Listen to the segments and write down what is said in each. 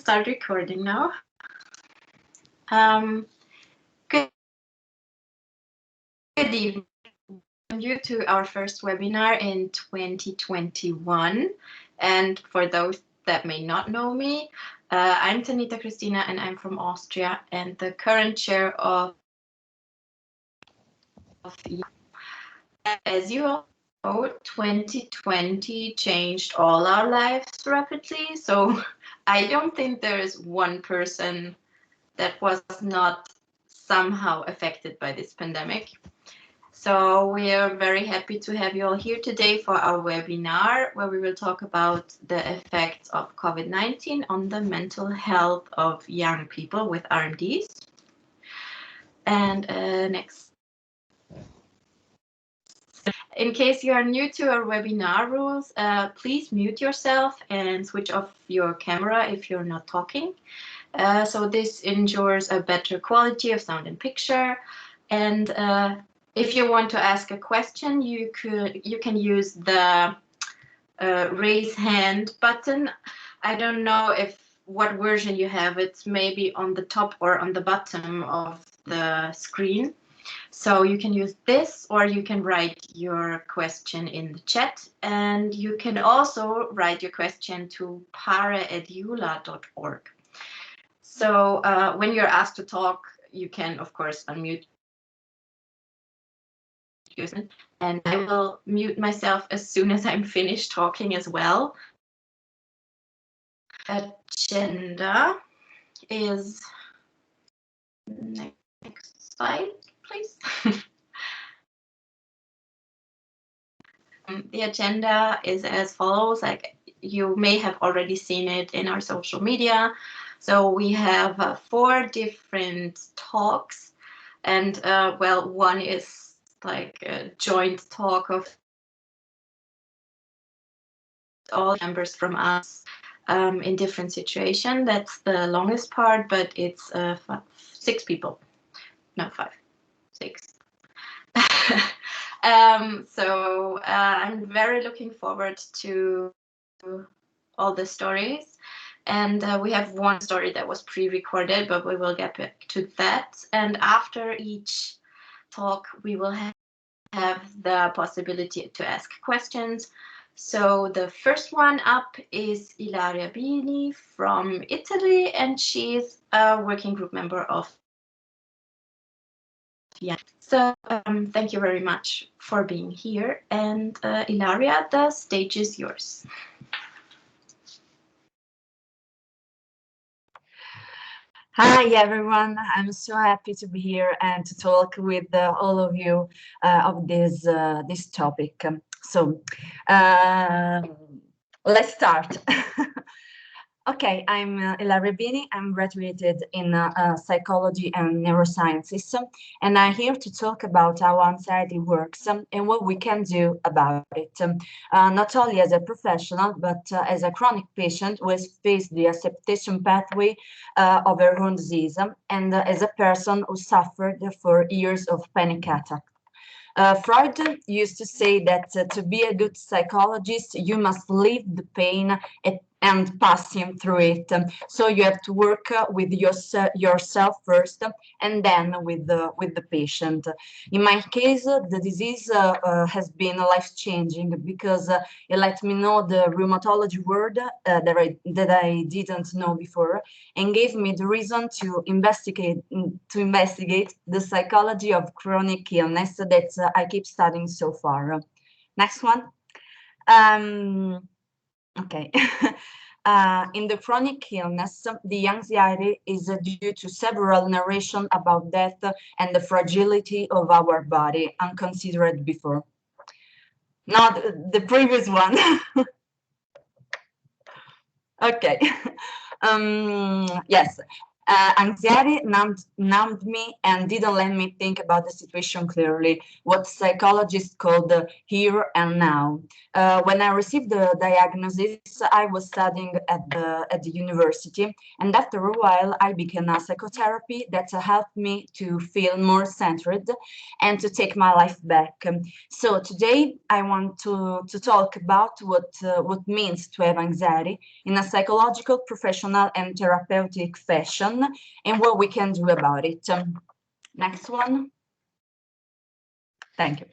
start recording now. Good evening. Welcome you to our first webinar in 2021. And for those that may not know me, I'm Tanita Christina and I'm from Austria and the current chair of As you all know, 2020 changed all our lives rapidly. So I don't think there is one person that was not somehow affected by this pandemic. So we are very happy to have you all here today for our webinar, where we will talk about the effects of COVID-19 on the mental health of young people with RMDs. And next. In case you are new to our webinar rules, please mute yourself and switch off your camera if you're not talking. So this ensures a better quality of sound and picture. And if you want to ask a question, you can use the raise hand button. I don't know what version you have. It's maybe on the top or on the bottom of the screen. So you can use this, or you can write your question in the chat, and you can also write your question to pare@eular.org. So when you're asked to talk, you can, of course, unmute yourself, and I will mute myself as soon as I'm finished talking as well. Agenda is next slide, please. The agenda is as follows. Like, you may have already seen it in our social media. So we have 4 different talks, and well, one is like a joint talk of all members from us in different situations. That's the longest part, but it's 6 people. No, 5, 6. So I'm very looking forward to all the stories, and we have one story that was pre-recorded, but we will get back to that. And after each talk, we will have the possibility to ask questions. So the first one up is Ilaria Bini from Italy, and she's a working group member of Young. So thank you very much for being here, and Ilaria, the stage is yours. Hi everyone, I'm so happy to be here and to talk with all of you of this topic. So let's start. Okay, I'm Ilaria Bini. I'm graduated in psychology and neurosciences, and I'm here to talk about how anxiety works and what we can do about it, not only as a professional, but as a chronic patient who has faced the acceptation pathway of her own disease, and as a person who suffered for years of panic attack. Freud used to say that to be a good psychologist, you must live the pain and pass him through it. So you have to work with yourself first, and then with the patient. In my case, the disease has been life-changing because it let me know the rheumatology word that I didn't know before, and gave me the reason to investigate the psychology of chronic illness that I keep studying so far. Next one. Okay. In the chronic illness, the anxiety is due to several narrations about death and the fragility of our body, unconsidered before. Now, the previous one. Okay. Yes, Anxiety numbed me and didn't let me think about the situation clearly, what psychologists call the here and now. When I received the diagnosis, I was studying at the university, and after a while, I began a psychotherapy that helped me to feel more centered and to take my life back. So today, I want to talk about what means to have anxiety in a psychological, professional, and therapeutic fashion, and what we can do about it. Next one. Thank you.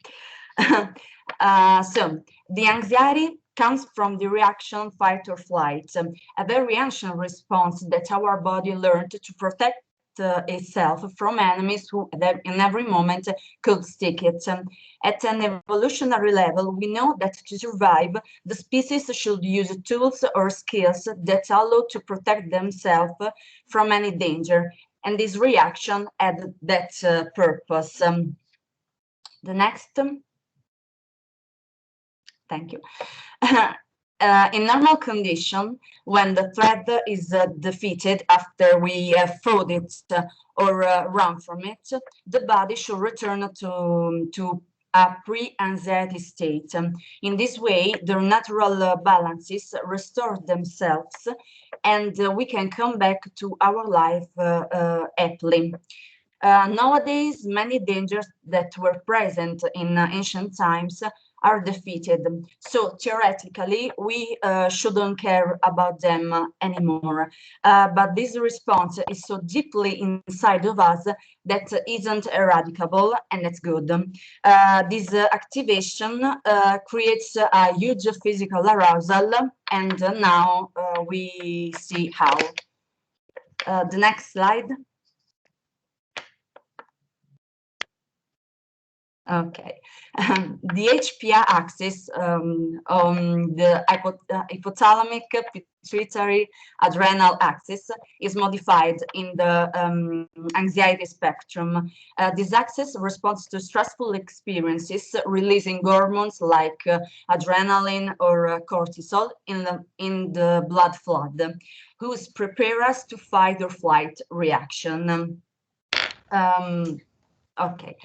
So the anxiety comes from the reaction fight or flight, a very ancient response that our body learned to protect itself from enemies who in every moment could stick it. At an evolutionary level, we know that to survive, the species should use tools or skills that allow to protect themselves from any danger, and this reaction had that purpose. The next. Thank you. In normal condition, when the threat is defeated after we have fought it or run from it, the body should return to a pre-anxiety state. In this way, the natural balances restore themselves, and we can come back to our life happily. Nowadays, many dangers that were present in ancient times are defeated. So theoretically, we shouldn't care about them anymore. But this response is so deeply inside of us that isn't eradicable, and that's good. This activation creates a huge physical arousal, and now we see how. The next slide. Okay, the HPA axis on the hypothalamic pituitary adrenal axis is modified in the anxiety spectrum. This axis responds to stressful experiences, releasing hormones like adrenaline or cortisol in the blood flood, whose prepare us to fight or flight reaction. Okay.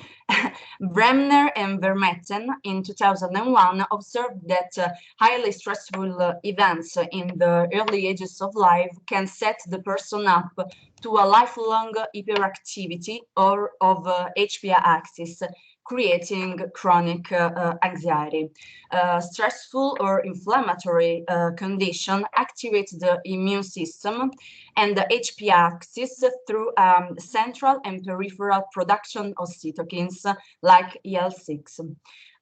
Bremner and Vermetten in 2001 observed that highly stressful events in the early ages of life can set the person up to a lifelong hyperactivity or of HPA axis, creating chronic anxiety. Stressful or inflammatory condition activate the immune system and the HPA axis through central and peripheral production of cytokines like IL-6.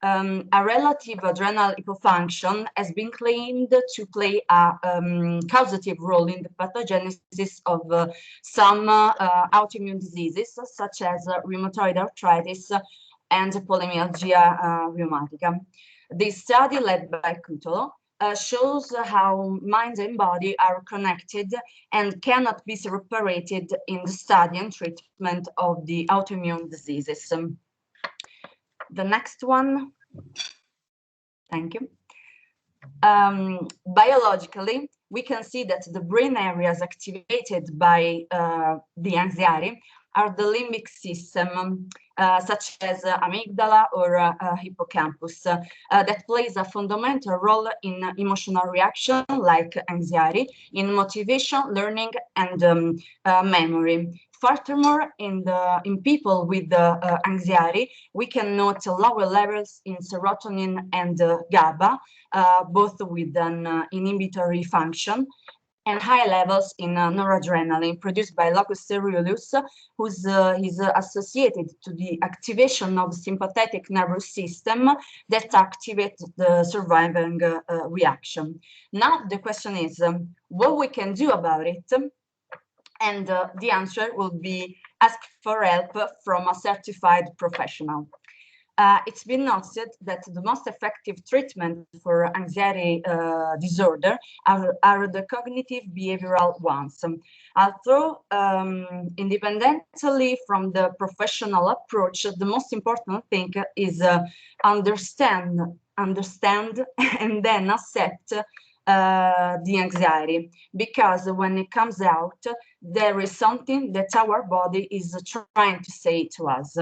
A relative adrenal hypofunction has been claimed to play a causative role in the pathogenesis of some autoimmune diseases, such as rheumatoid arthritis and polymyalgia rheumatica. This study, led by Cutolo, shows how mind and body are connected and cannot be separated in the study and treatment of the autoimmune diseases. The next one. Thank you. Biologically, we can see that the brain areas activated by the anxiety are the limbic system, such as amygdala or hippocampus, that plays a fundamental role in emotional reaction like anxiety, in motivation, learning, and memory. Furthermore, in people with anxiety, we can note lower levels in serotonin and GABA, both with an inhibitory function, and high levels in noradrenaline produced by locus coeruleus, who's is associated to the activation of sympathetic nervous system that activates the surviving reaction. Now the question is what we can do about it, and the answer will be ask for help from a certified professional. It's been noted that the most effective treatment for anxiety disorder are the cognitive behavioral ones. Although independently from the professional approach, the most important thing is understand and then accept the anxiety, because when it comes out, there is something that our body is trying to say to us.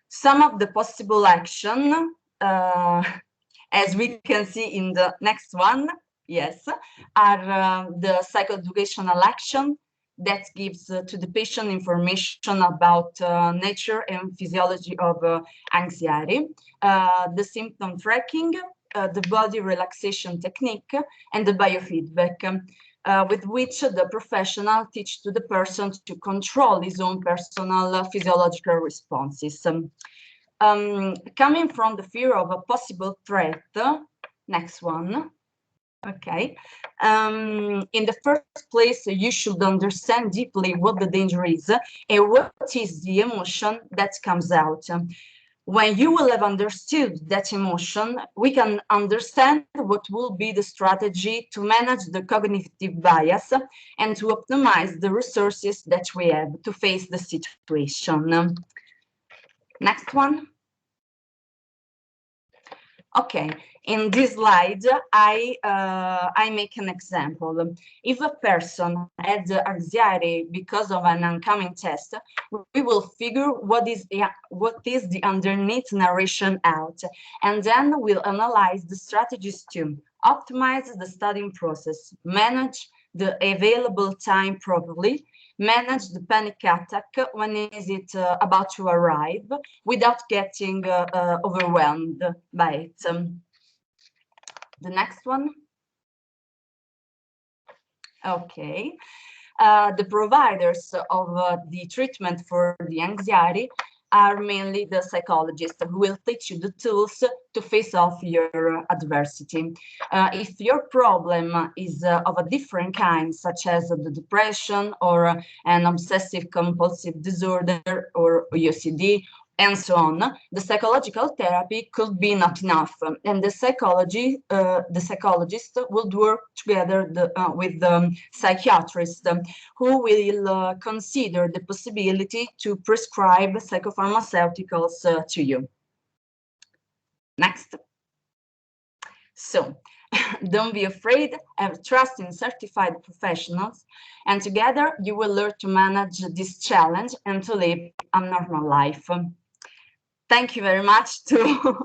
Some of the possible action, as we can see in the next one, yes, are the psychoeducational action that gives to the patient information about nature and physiology of anxiety, the symptom tracking, the body relaxation technique, and the biofeedback, with which the professional teach to the person to control his own personal physiological responses. Coming from the fear of a possible threat, next one. Okay. In the first place, you should understand deeply what the danger is and what is the emotion that comes out. When you will have understood that emotion, we can understand what will be the strategy to manage the cognitive bias and to optimize the resources that we have to face the situation. Next one. Okay, in this slide, I make an example. If a person has anxiety because of an oncoming test, we will figure what is the underneath narration out, and then we'll analyze the strategies to optimize the studying process, manage the available time properly, manage the panic attack when is it about to arrive without getting overwhelmed by it. The next one. Okay. The providers of the treatment for the anxiety are mainly the psychologists who will teach you the tools to face off your adversity. If your problem is of a different kind, such as the depression or an obsessive compulsive disorder or OCD, and so on, the psychological therapy could be not enough, and the psychologist will work together with the psychiatrist, who will consider the possibility to prescribe psychopharmaceuticals to you. Next. So, don't be afraid, have trust in certified professionals, and together you will learn to manage this challenge and to live a normal life. Thank you very much to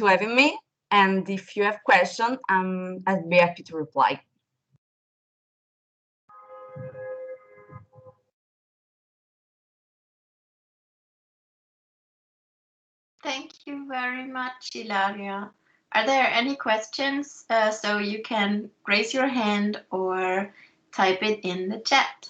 having me, and if you have questions, I'd be happy to reply. Thank you very much, Ilaria. Are there any questions? So you can raise your hand or type it in the chat.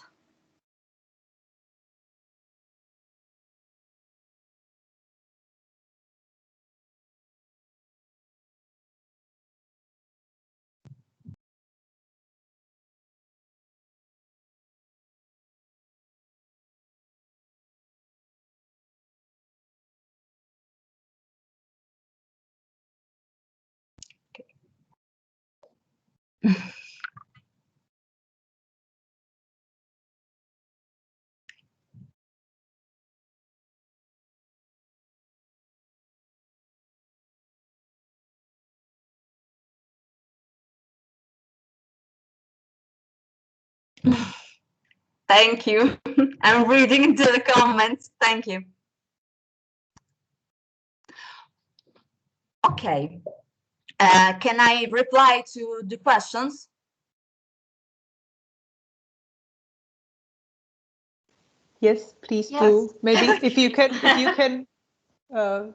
Thank you. I'm reading into the comments. Thank you. Okay. Can I reply to the questions? Yes, please Yes. do. Maybe if you can, or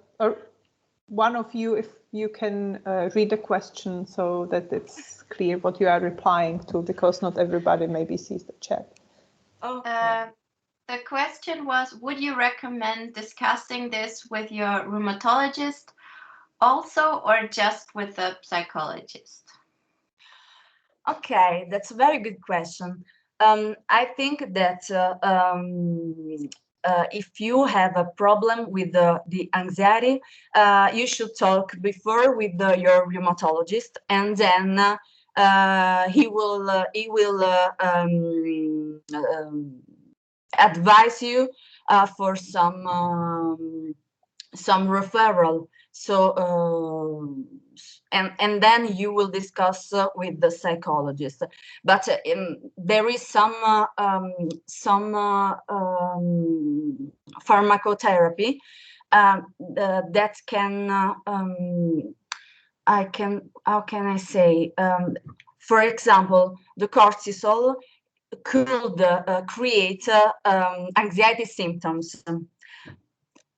one of you, if you can read the question so that it's clear what you are replying to, because not everybody maybe sees the chat. Okay. The question was, would you recommend discussing this with your rheumatologist also, or just with a psychologist? Okay, that's a very good question. I think that if you have a problem with the anxiety, you should talk before with your rheumatologist, and then he will advise you for some referral. So and then you will discuss with the psychologist. But there is some pharmacotherapy that can how can I say, for example, the cortisol could create anxiety symptoms.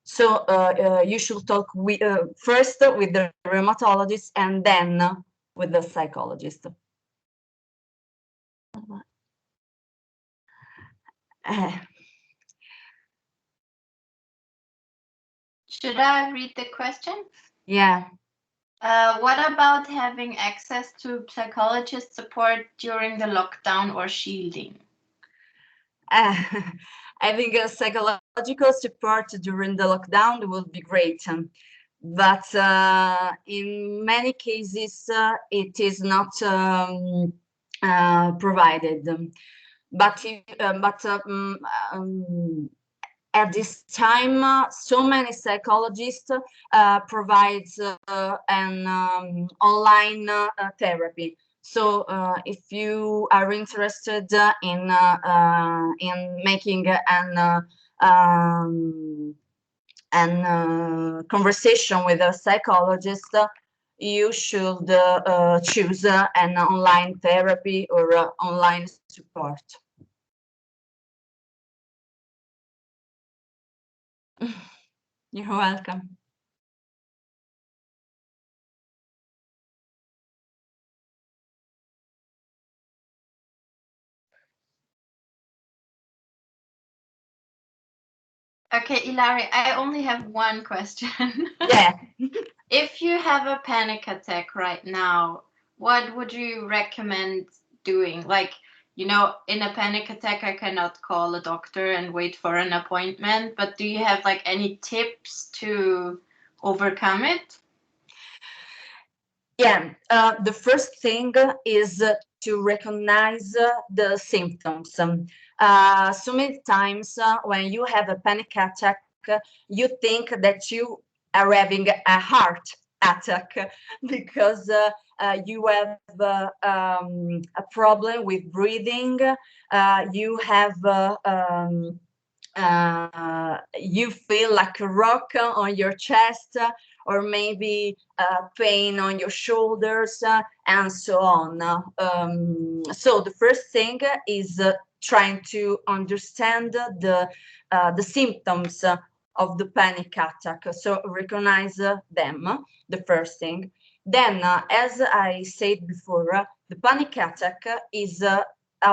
So you should talk first with the rheumatologist and then with the psychologist. Should I read the question? Yeah. What about having access to psychologist support during the lockdown or shielding? I think psychological support during the lockdown will be great, but in many cases it is not provided. But at this time, so many psychologists provides an online therapy. So if you are interested in making an conversation with a psychologist, you should choose an online therapy or online support. You're welcome. Okay, Ilari, I only have one question. Yeah. If you have a panic attack right now, what would you recommend doing? Like, you know, in a panic attack, I cannot call a doctor and wait for an appointment, but do you have like any tips to overcome it? Yeah, the first thing is to recognize the symptoms. So many times when you have a panic attack, you think that you are having a heart attack because you have a problem with breathing, you have you feel like a rock on your chest, or maybe pain on your shoulders, and so on. So the first thing is trying to understand the symptoms of the panic attack. So recognize them, the first thing. Then, as I said before, the panic attack is a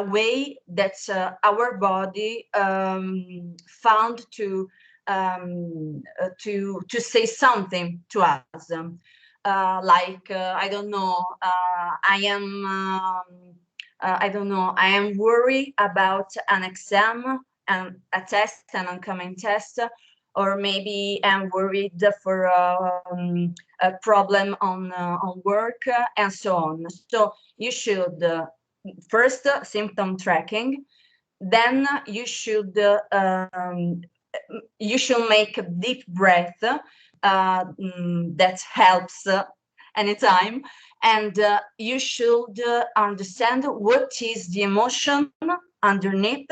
way that our body found to say something to us, like I don't know, I don't know, I am worried about an exam and a test, an upcoming test, or maybe I'm worried for a problem on work, and so on. So you should first symptom tracking, then you should make a deep breath that helps anytime, and you should understand what is the emotion underneath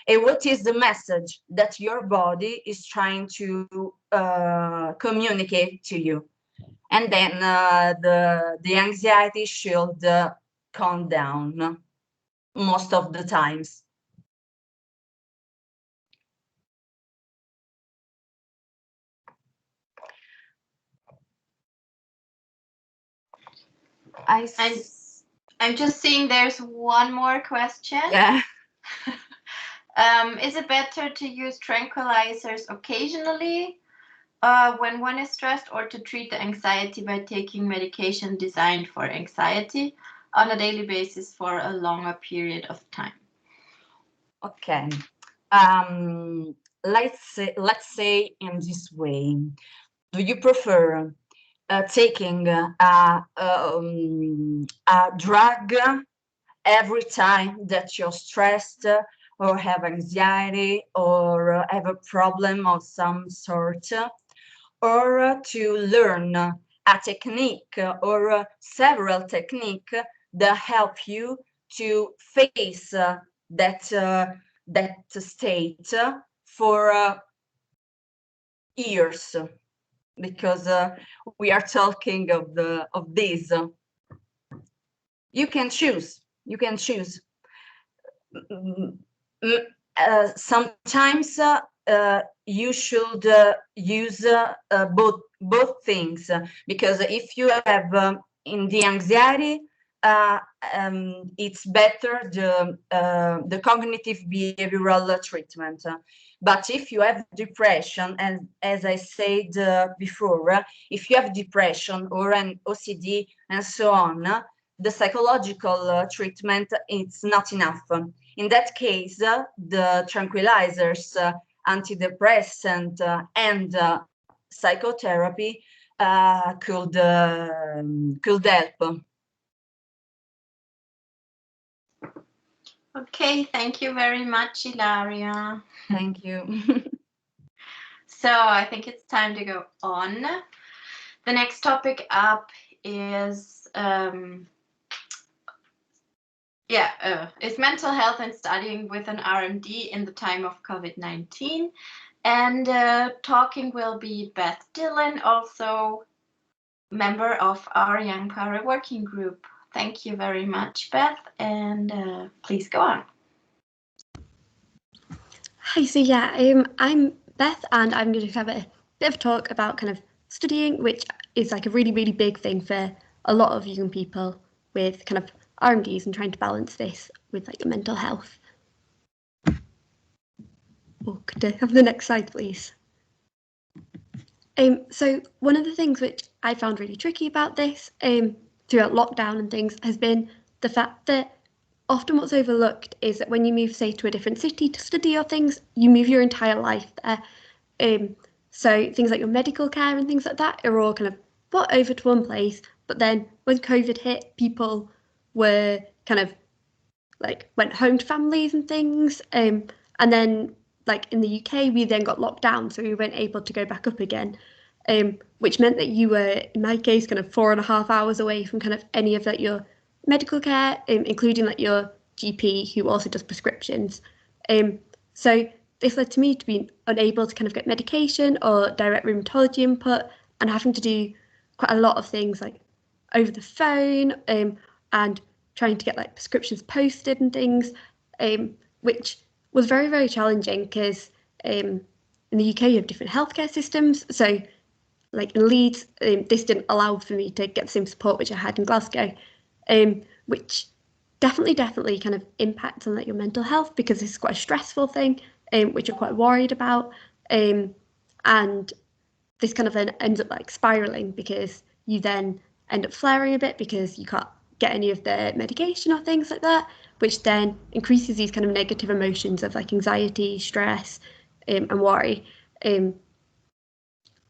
and what is the message that your body is trying to communicate to you, and then the anxiety should calm down most of the times. I'm just seeing there's one more question. Yeah. Is it better to use tranquilizers occasionally when one is stressed, or to treat the anxiety by taking medication designed for anxiety on a daily basis for a longer period of time? Okay. Let's say in this way, do you prefer taking a drug every time that you're stressed or have anxiety or have a problem of some sort, or to learn a technique or several techniques that help you to face that state for years, because we are talking of this. You can choose. You can choose. Sometimes you should use both things, because if you have in the anxiety, it's better the cognitive behavioral treatment. But if you have depression, and as I said before, if you have depression or an OCD and so on, the psychological treatment, it's not enough. In that case, the tranquilizers, antidepressant, and psychotherapy could help. Okay, thank you very much, Ilaria. Thank you. So I think it's time to go on. The next topic up is is mental health and studying with an RMD in the time of COVID-19. And talking will be Beth Dillon, also member of our Young PARE working group. Thank you very much, Beth, and please go on. Hi, so I'm Beth, and I'm going to have a bit of a talk about kind of studying, which is like a really, really big thing for a lot of young people with kind of RMDs and trying to balance this with like your mental health. Oh, could I have the next slide, please? So one of the things which I found really tricky about this throughout lockdown and things has been the fact that often what's overlooked is that when you move, say, to a different city to study or things, you move your entire life there. So things like your medical care and things like that are all kind of brought over to one place. But then when COVID hit, people were kind of like went home to families and things. And then like in the UK, we then got locked down, so we weren't able to go back up again. Which meant that you were, in my case, kind of 4.5 hours away from kind of any of like your medical care, including like your GP, who also does prescriptions. So this led to me to be unable to kind of get medication or direct rheumatology input, and having to do quite a lot of things like over the phone, and trying to get like prescriptions posted and things, which was very, very challenging because in the UK you have different healthcare systems. So like in Leeds, this didn't allow for me to get the same support which I had in Glasgow, which definitely kind of impacts on like your mental health, because this is quite a stressful thing, which you're quite worried about, and this kind of then ends up like spiraling, because you then end up flaring a bit because you can't get any of the medication or things like that, which then increases these kind of negative emotions of like anxiety, stress, and worry,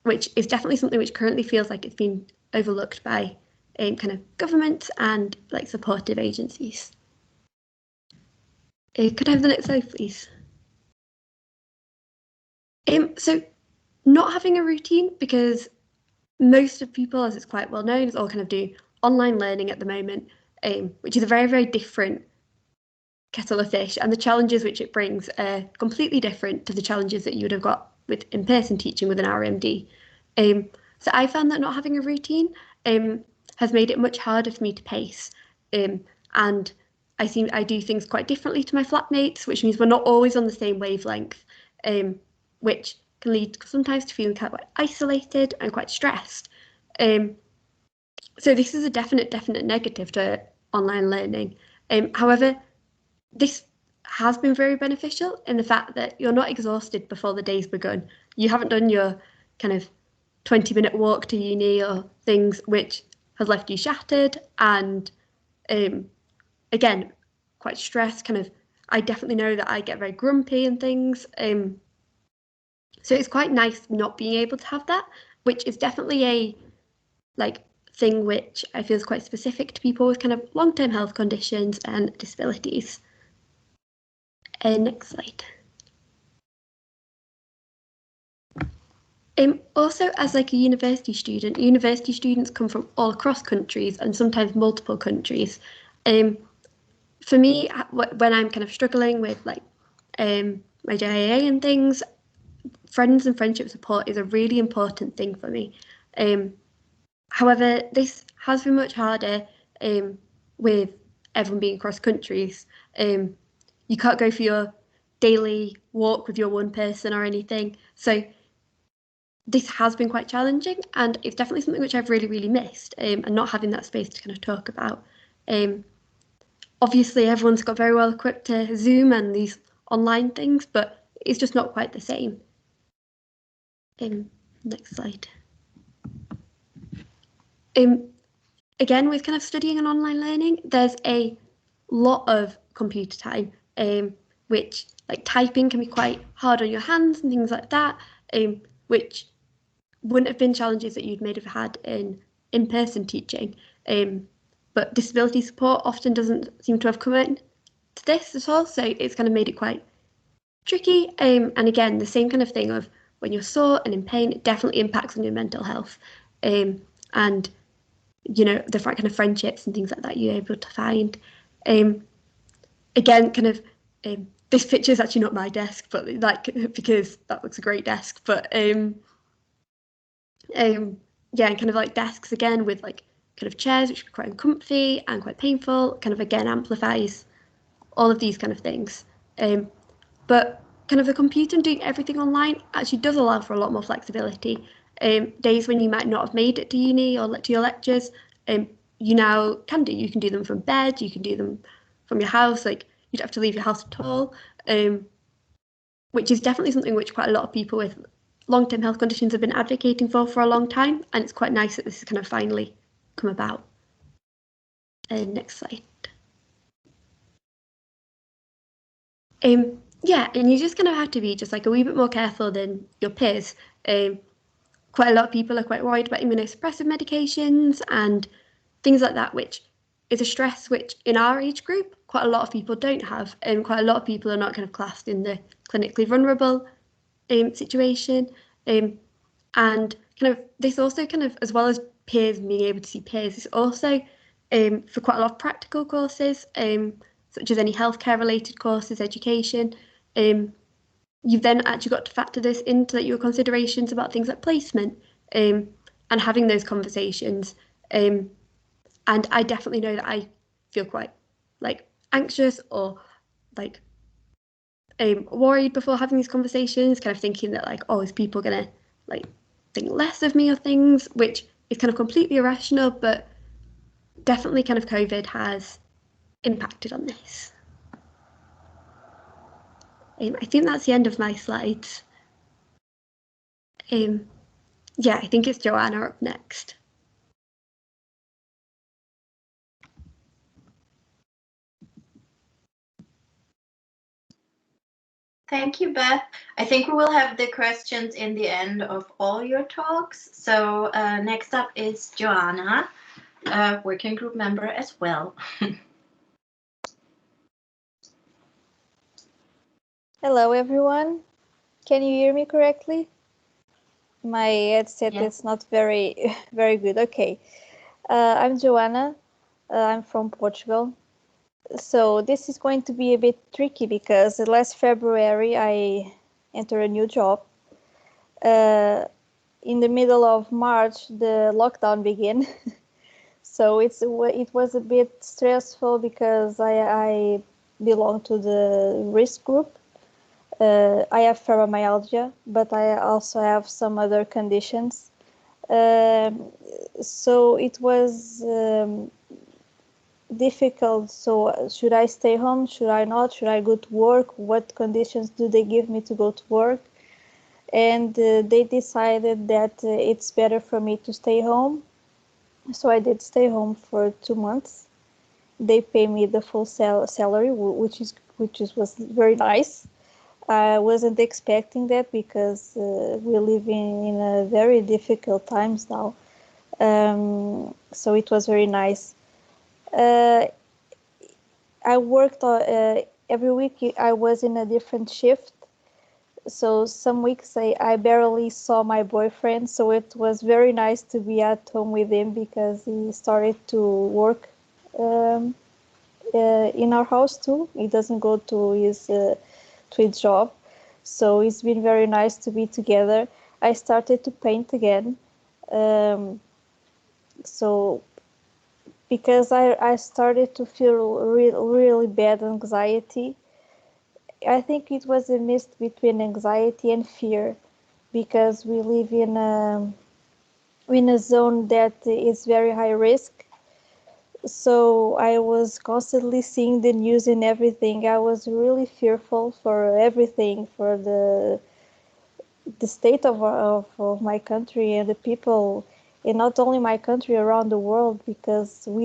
which is definitely something which currently feels like it's been overlooked by kind of government and like supportive agencies. Could I have the next slide, please? So not having a routine, because most of people, as it's quite well known, is all kind of do online learning at the moment, which is a very, very different kettle of fish, and the challenges which it brings are completely different to the challenges that you would have got with in-person teaching with an RMD. So I found that not having a routine has made it much harder for me to pace, and I do things quite differently to my flatmates, which means we're not always on the same wavelength, which can lead sometimes to feeling quite isolated and quite stressed. So this is a definite negative to online learning. However, this has been very beneficial in the fact that you're not exhausted before the day's begun. You haven't done your kind of 20-minute walk to uni or things which has left you shattered, and again, quite stressed. Kind of, I definitely know that I get very grumpy and things. So it's quite nice not being able to have that, which is definitely a like thing which I feel is quite specific to people with kind of long-term health conditions and disabilities. Next slide. Also, as like a university student, university students come from all across countries and sometimes multiple countries. For me, when I'm kind of struggling with like my JIA and things, friends and friendship support is a really important thing for me. However, this has been much harder with everyone being across countries. You can't go for your daily walk with your one person or anything. So this has been quite challenging, and it's definitely something which I've really, really missed, and not having that space to kind of talk about. Obviously, everyone's got very well equipped to Zoom and these online things, but it's just not quite the same. Next slide. Again, with kind of studying and online learning, there's a lot of computer time, which like typing can be quite hard on your hands and things like that, which wouldn't have been challenges that you'd may have had in-person teaching. But disability support often doesn't seem to have come in to this at all, so it's kind of made it quite tricky. And again, the same kind of thing of when you're sore and in pain, it definitely impacts on your mental health. And you know, the kind of friendships and things like that you're able to find. Again, kind of this picture is actually not my desk, but like because that looks a great desk. But yeah, and kind of like desks again with like kind of chairs which are quite uncomfy and quite painful. Kind of again amplifies all of these kind of things. But kind of the computer and doing everything online actually does allow for a lot more flexibility. Days when you might not have made it to uni or to your lectures, you now can do. You can do them from bed, you can do them from your house, like you don't have to leave your house at all, which is definitely something which quite a lot of people with long-term health conditions have been advocating for a long time, and it's quite nice that this has kind of finally come about. Next slide. Yeah, and you just kind of have to be just like a wee bit more careful than your peers. Quite a lot of people are quite worried about immunosuppressive medications and things like that, which is a stress which in our age group, quite a lot of people don't have, and quite a lot of people are not kind of classed in the clinically vulnerable situation. And kind of this also kind of, as well as peers being able to see peers, is also for quite a lot of practical courses, such as any healthcare related courses, education. You've then actually got to factor this into your considerations about things like placement, and having those conversations. And I definitely know that I feel quite like anxious or like worried before having these conversations, kind of thinking that like, oh, is people gonna like think less of me or things, which is kind of completely irrational, but definitely kind of COVID has impacted on this. I think that's the end of my slides. Yeah, I think it's Joanna up next. Thank you, Beth. I think we will have the questions in the end of all your talks. So next up is Joanna, a working group member as well. Hello, everyone. Can you hear me correctly? My headset is not very good. Okay. I'm Joanna. I'm from Portugal. So this is going to be a bit tricky because last February I entered a new job. In the middle of March, the lockdown began. So it was a bit stressful because I belong to the risk group. I have fibromyalgia, but I also have some other conditions. So it was difficult. So should I stay home? Should I not? Should I go to work? What conditions do they give me to go to work? And they decided that it's better for me to stay home. So I did stay home for 2 months. They pay me the full salary, which was very nice. I wasn't expecting that because we're living in a very difficult times now. So it was very nice. I worked every week. I was in a different shift. So some weeks I barely saw my boyfriend, so it was very nice to be at home with him because he started to work in our house too. He doesn't go to his job, so it's been very nice to be together. I started to paint again, so because I started to feel really bad anxiety. I think it was a mix between anxiety and fear, because we live in a zone that is very high risk. So I was constantly seeing the news and everything. I was really fearful for everything, for the state of my country and the people, and not only my country, around the world, because we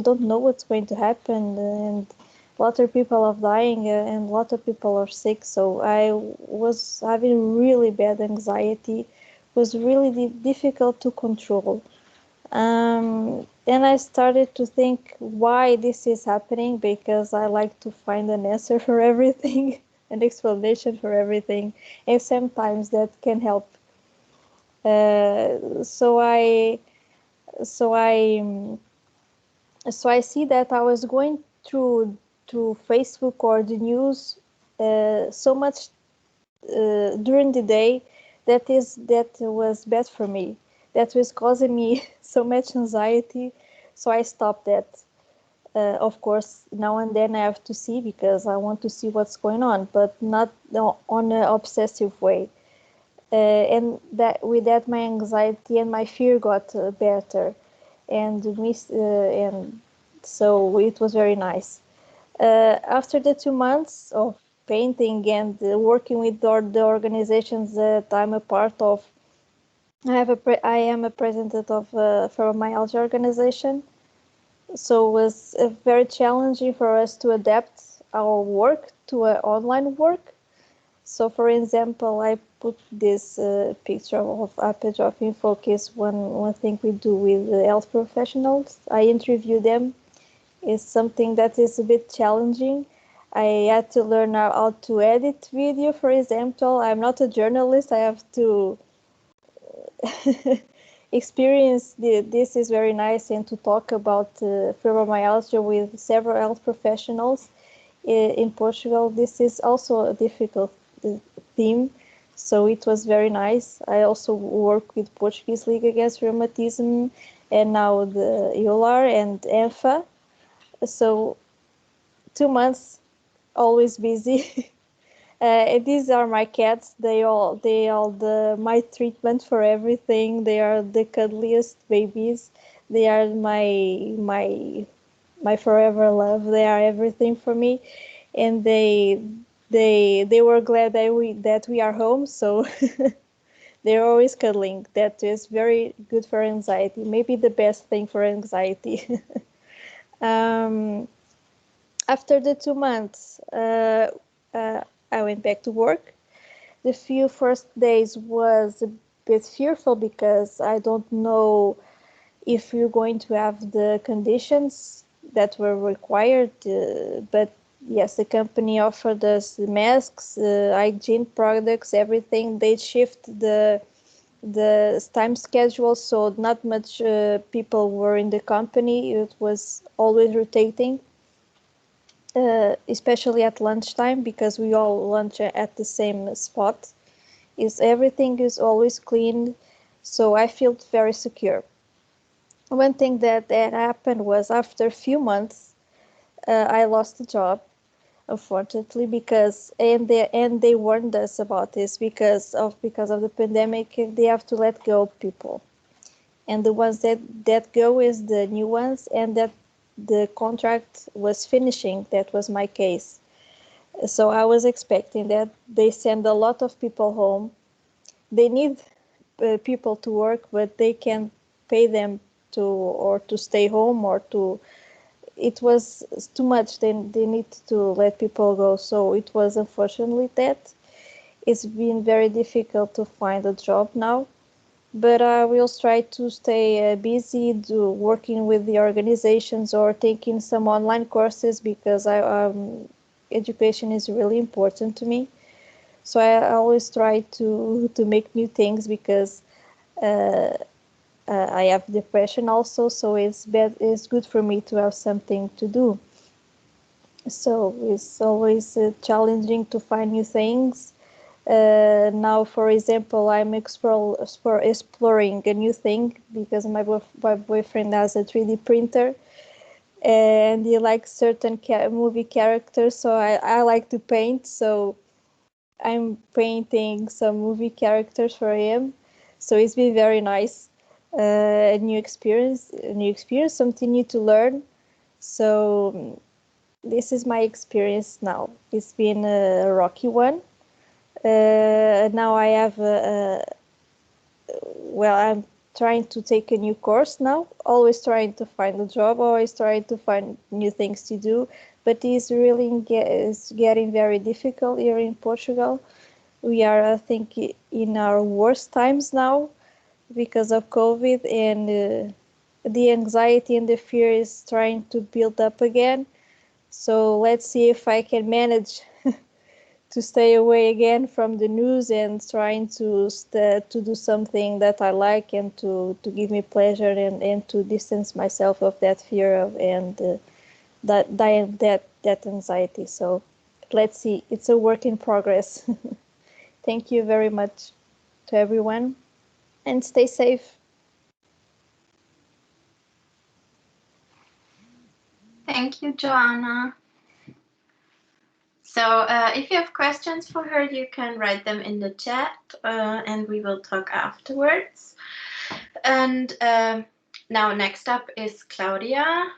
don't know what's going to happen, and a lot of people are dying and a lot of people are sick. So I was having really bad anxiety. It was really difficult to control. And I started to think why this is happening, because I like to find an answer for everything, an explanation for everything, and sometimes that can help. So I so I so I see that I was going through Facebook or the news so much during the day that was bad for me. That was causing me so much anxiety. So I stopped that. Of course, now and then I have to see, because I want to see what's going on, but not on an obsessive way. And that with that, my anxiety and my fear got better, and so it was very nice. After the 2 months of painting and working with the organizations that I'm a part of, I am a president of a fibromyalgia organization. So it was very challenging for us to adapt our work to online work. So, for example, I put this picture of a page of InFocus. One thing we do with the health professionals, I interview them. Is something that is a bit challenging. I had to learn how to edit video, for example. I'm not a journalist. I have to experience this is very nice, and to talk about fibromyalgia with several health professionals in Portugal. This is also a difficult theme, so it was very nice. I also work with Portuguese League Against Rheumatism, and now the EULAR and ENFA. So 2 months, always busy. These are my cats. They all my treatment for everything. They are the cuddliest babies. They are my forever love. They are everything for me, and they were glad that we are home. So they're always cuddling. That is very good for anxiety. Maybe the best thing for anxiety. After the 2 months, I went back to work. The few first days was a bit fearful, because I don't know if you're going to have the conditions that were required. But yes, the company offered us the masks, hygiene products, everything. They shift the time schedule, so not much people were in the company. It was always rotating. Especially at lunchtime, because we all lunch at the same spot. Everything is always cleaned, so I feel very secure. One thing that happened was, after a few months, I lost the job, unfortunately, because they warned us about this, because of the pandemic. They have to let go of people, and the ones that go is the new ones, and that the contract was finishing. That was my case. So I was expecting that they send a lot of people home. They need people to work, but they can't pay them to stay home, or to. It was too much. They need to let people go. So it was, unfortunately, that. It's been very difficult to find a job now. But I will try to stay busy, working with the organizations, or taking some online courses, because education is really important to me. So I always try to make new things because I have depression also, so it's good for me to have something to do. So it's always challenging to find new things. Now, for example, I'm exploring a new thing because my boyfriend has a 3D printer and he likes certain movie characters, so I like to paint, so I'm painting some movie characters for him. So it's been very nice. A new experience, something new to learn. So this is my experience now. It's been a rocky one. Now I have I'm trying to take a new course now, always trying to find a job, always trying to find new things to do, but it's really is getting very difficult here in Portugal. We are, I think, in our worst times now because of COVID, and the anxiety and the fear is trying to build up again. So let's see if I can manage to stay away again from the news and trying to do something that I like and to give me pleasure and to distance myself of that fear of and that anxiety. So let's see. It's a work in progress. Thank you very much to everyone and stay safe. Thank you, Joanna. So if you have questions for her, you can write them in the chat and we will talk afterwards. And now next up is Claudia,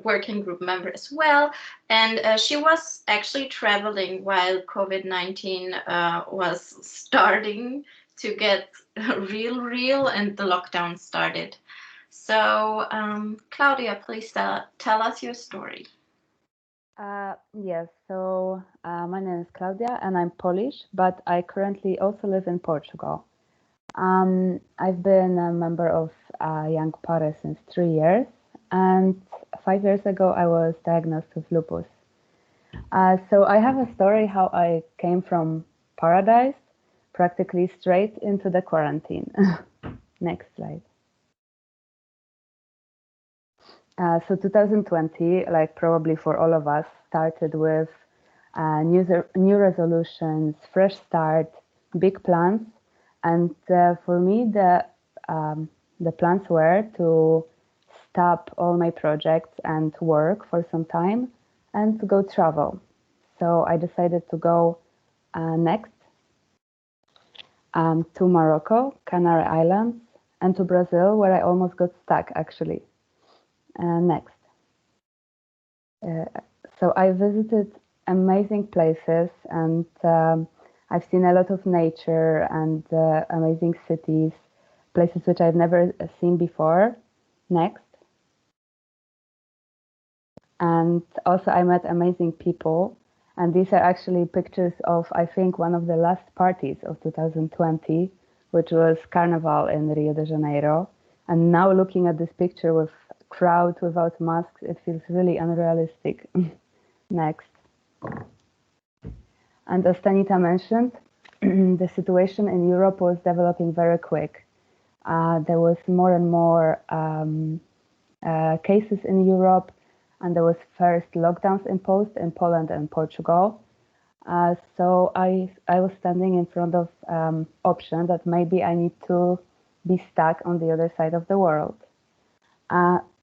working group member as well. And she was actually traveling while COVID-19 was starting to get real and the lockdown started. So Claudia, please tell us your story. Yes, so my name is Claudia and I'm Polish, but I currently also live in Portugal. I've been a member of Young PARE since 3 years, and 5 years ago I was diagnosed with lupus. So I have a story how I came from paradise practically straight into the quarantine. Next slide. So 2020, like probably for all of us, started with new resolutions, fresh start, big plans, and for me, the plans were to stop all my projects and work for some time and to go travel. So I decided to go next to Morocco, Canary Islands, and to Brazil, where I almost got stuck actually. Next. So I visited amazing places and I've seen a lot of nature and amazing cities, places which I've never seen before. Next. And also I met amazing people, and these are actually pictures of, I think, one of the last parties of 2020, which was Carnival in Rio de Janeiro. And now looking at this picture with crowd without masks, it feels really unrealistic. Next. And as Tanita mentioned, the situation in Europe was developing very quick. There was more and more cases in Europe, and there was first lockdowns imposed in Poland and Portugal. So I was standing in front of option that maybe I need to be stuck on the other side of the world.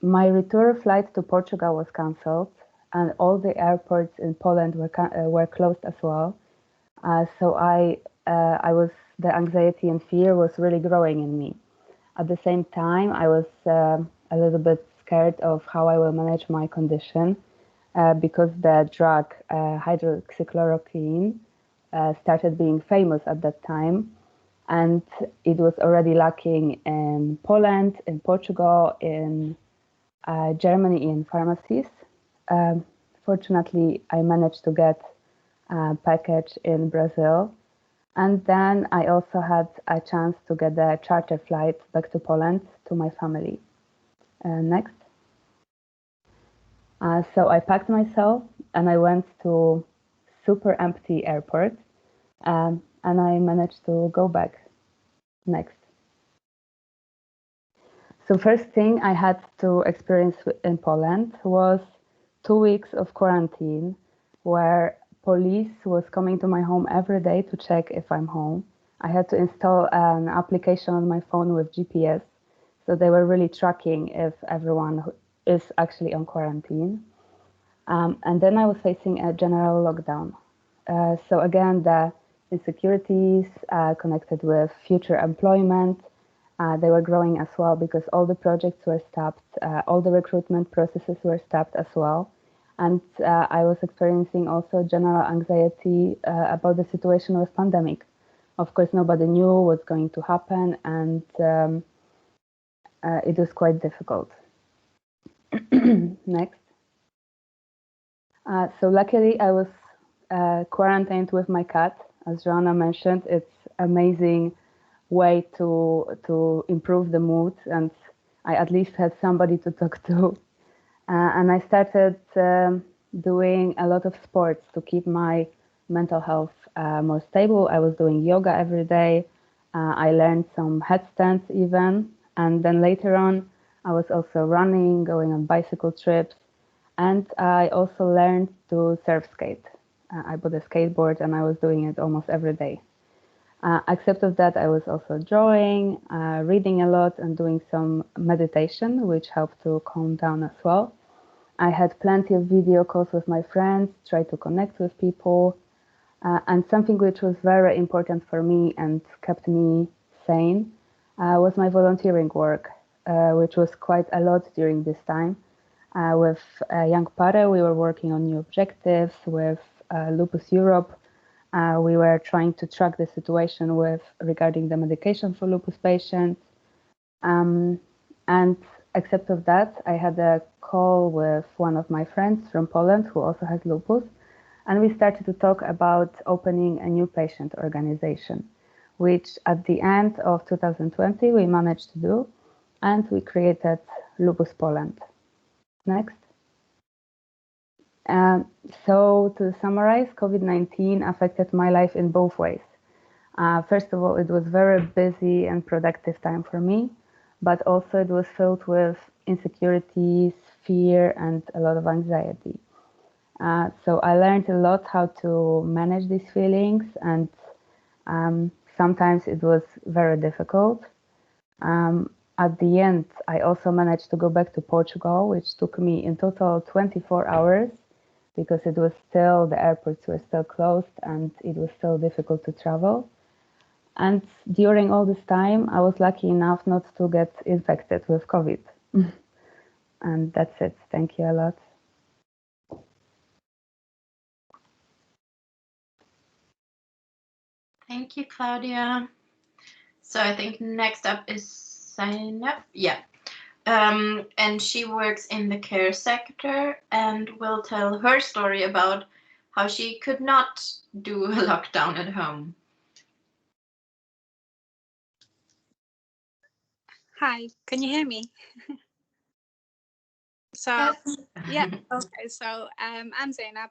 My return flight to Portugal was cancelled, and all the airports in Poland were closed as well. So the anxiety and fear was really growing in me. At the same time, I was a little bit scared of how I will manage my condition because the drug hydroxychloroquine started being famous at that time, and it was already lacking in Poland, in Portugal, in Germany in pharmacies. Fortunately, I managed to get a package in Brazil. And then I also had a chance to get a charter flight back to Poland to my family. Next. So I packed myself and I went to super empty airport and I managed to go back. Next. So first thing I had to experience in Poland was 2 weeks of quarantine, where police was coming to my home every day to check if I'm home. I had to install an application on my phone with GPS, so they were really tracking if everyone is actually on quarantine. And then I was facing a general lockdown. So again, the insecurities connected with future employment, they were growing as well because all the projects were stopped, all the recruitment processes were stopped as well. And I was experiencing also general anxiety about the situation with pandemic. Of course, nobody knew what's going to happen, and it was quite difficult. Next. So luckily, I was quarantined with my cat. As Joanna mentioned, it's amazing way to improve the mood, and I at least had somebody to talk to. And I started doing a lot of sports to keep my mental health more stable. I was doing yoga every day. I learned some headstands even, and then later on, I was also running, going on bicycle trips, and I also learned to surf skate. I bought a skateboard and I was doing it almost every day. Except of that, I was also drawing, reading a lot, and doing some meditation, which helped to calm down as well. I had plenty of video calls with my friends, tried to connect with people, and something which was very important for me and kept me sane was my volunteering work, which was quite a lot during this time. With Young PARE, we were working on new objectives. With Lupus Europe, we were trying to track the situation regarding the medication for lupus patients. And except of that, I had a call with one of my friends from Poland who also has lupus, and we started to talk about opening a new patient organization, which at the end of 2020 we managed to do, and we created Lupus Poland. Next. So to summarize, COVID-19 affected my life in both ways. First of all, it was very busy and productive time for me, but also it was filled with insecurities, fear, and a lot of anxiety. So I learned a lot how to manage these feelings, and sometimes it was very difficult. At the end, I also managed to go back to Portugal, which took me in total 24 hours because it was still, the airports were still closed and it was still difficult to travel. And during all this time, I was lucky enough not to get infected with COVID. And that's it. Thank you a lot. Thank you, Claudia. So I think next up is Zainab. Yeah. And she works in the care sector and will tell her story about how she could not do a lockdown at home. Hi, can you hear me? So Yes. yeah, okay. So I'm Zainab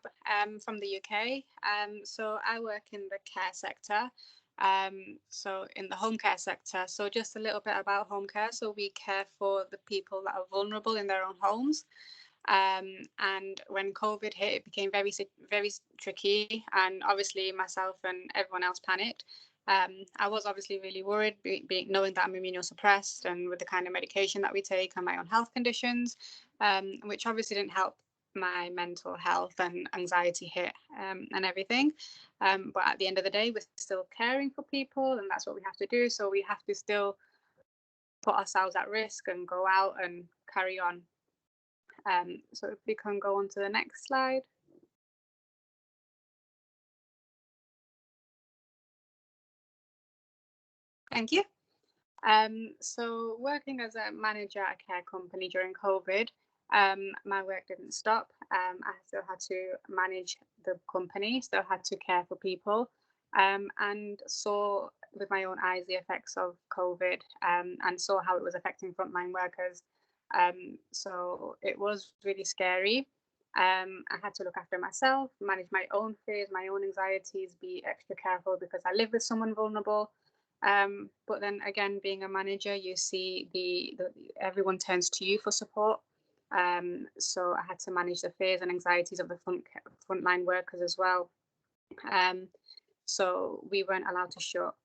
from the UK. So I work in the care sector. So in the home care sector. So just a little bit about home care. So we care for the people that are vulnerable in their own homes. And when COVID hit, it became very tricky, and obviously myself and everyone else panicked. I was obviously really worried, knowing that I'm immunosuppressed and with the kind of medication that we take and my own health conditions, which obviously didn't help my mental health, and anxiety hit and everything. But at the end of the day, we're still caring for people, and that's what we have to do. So we have to still put ourselves at risk and go out and carry on. So if we can go on to the next slide. Thank you. So working as a manager at a care company during COVID, my work didn't stop. I still had to manage the company, still had to care for people, and saw with my own eyes the effects of COVID, and saw how it was affecting frontline workers. So it was really scary. I had to look after myself, manage my own fears, my own anxieties, be extra careful because I live with someone vulnerable. But then again, being a manager, you see everyone turns to you for support. So I had to manage the fears and anxieties of the frontline workers as well. So we weren't allowed to shut.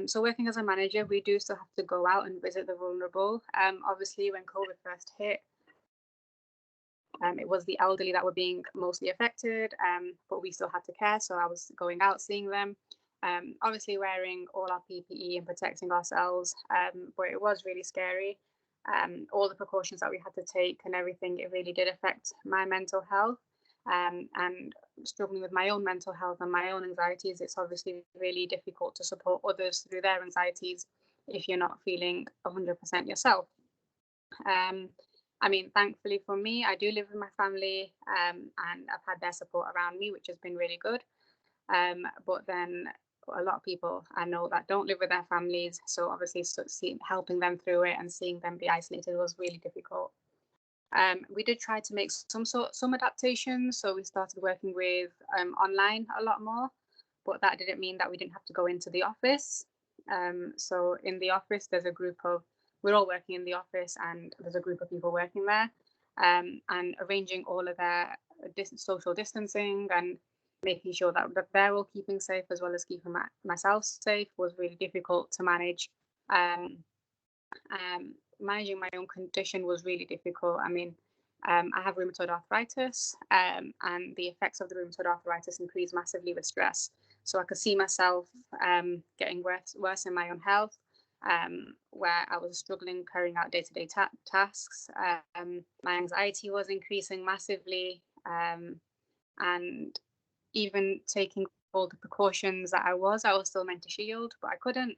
So working as a manager, we do still have to go out and visit the vulnerable. Obviously, when COVID first hit, it was the elderly that were being mostly affected, but we still had to care. So I was going out, seeing them, obviously wearing all our PPE and protecting ourselves. But it was really scary. All the precautions that we had to take and everything, it really did affect my mental health. And struggling with my own mental health and my own anxieties, it's obviously really difficult to support others through their anxieties if you're not feeling 100% yourself. I mean, thankfully for me, I do live with my family, and I've had their support around me, which has been really good. But then a lot of people I know that don't live with their families, so obviously helping them through it and seeing them be isolated was really difficult. We did try to make some adaptations, so we started working with online a lot more, but that didn't mean that we didn't have to go into the office. So in the office, we're all working in the office, and there's a group of people working there, and arranging all of their social distancing and making sure that they're all keeping safe as well as keeping myself safe was really difficult to manage. Managing my own condition was really difficult. I mean, I have rheumatoid arthritis, and the effects of the rheumatoid arthritis increase massively with stress. So I could see myself getting worse in my own health, where I was struggling carrying out day-to-day tasks. My anxiety was increasing massively, and even taking all the precautions that I was still meant to shield, but I couldn't.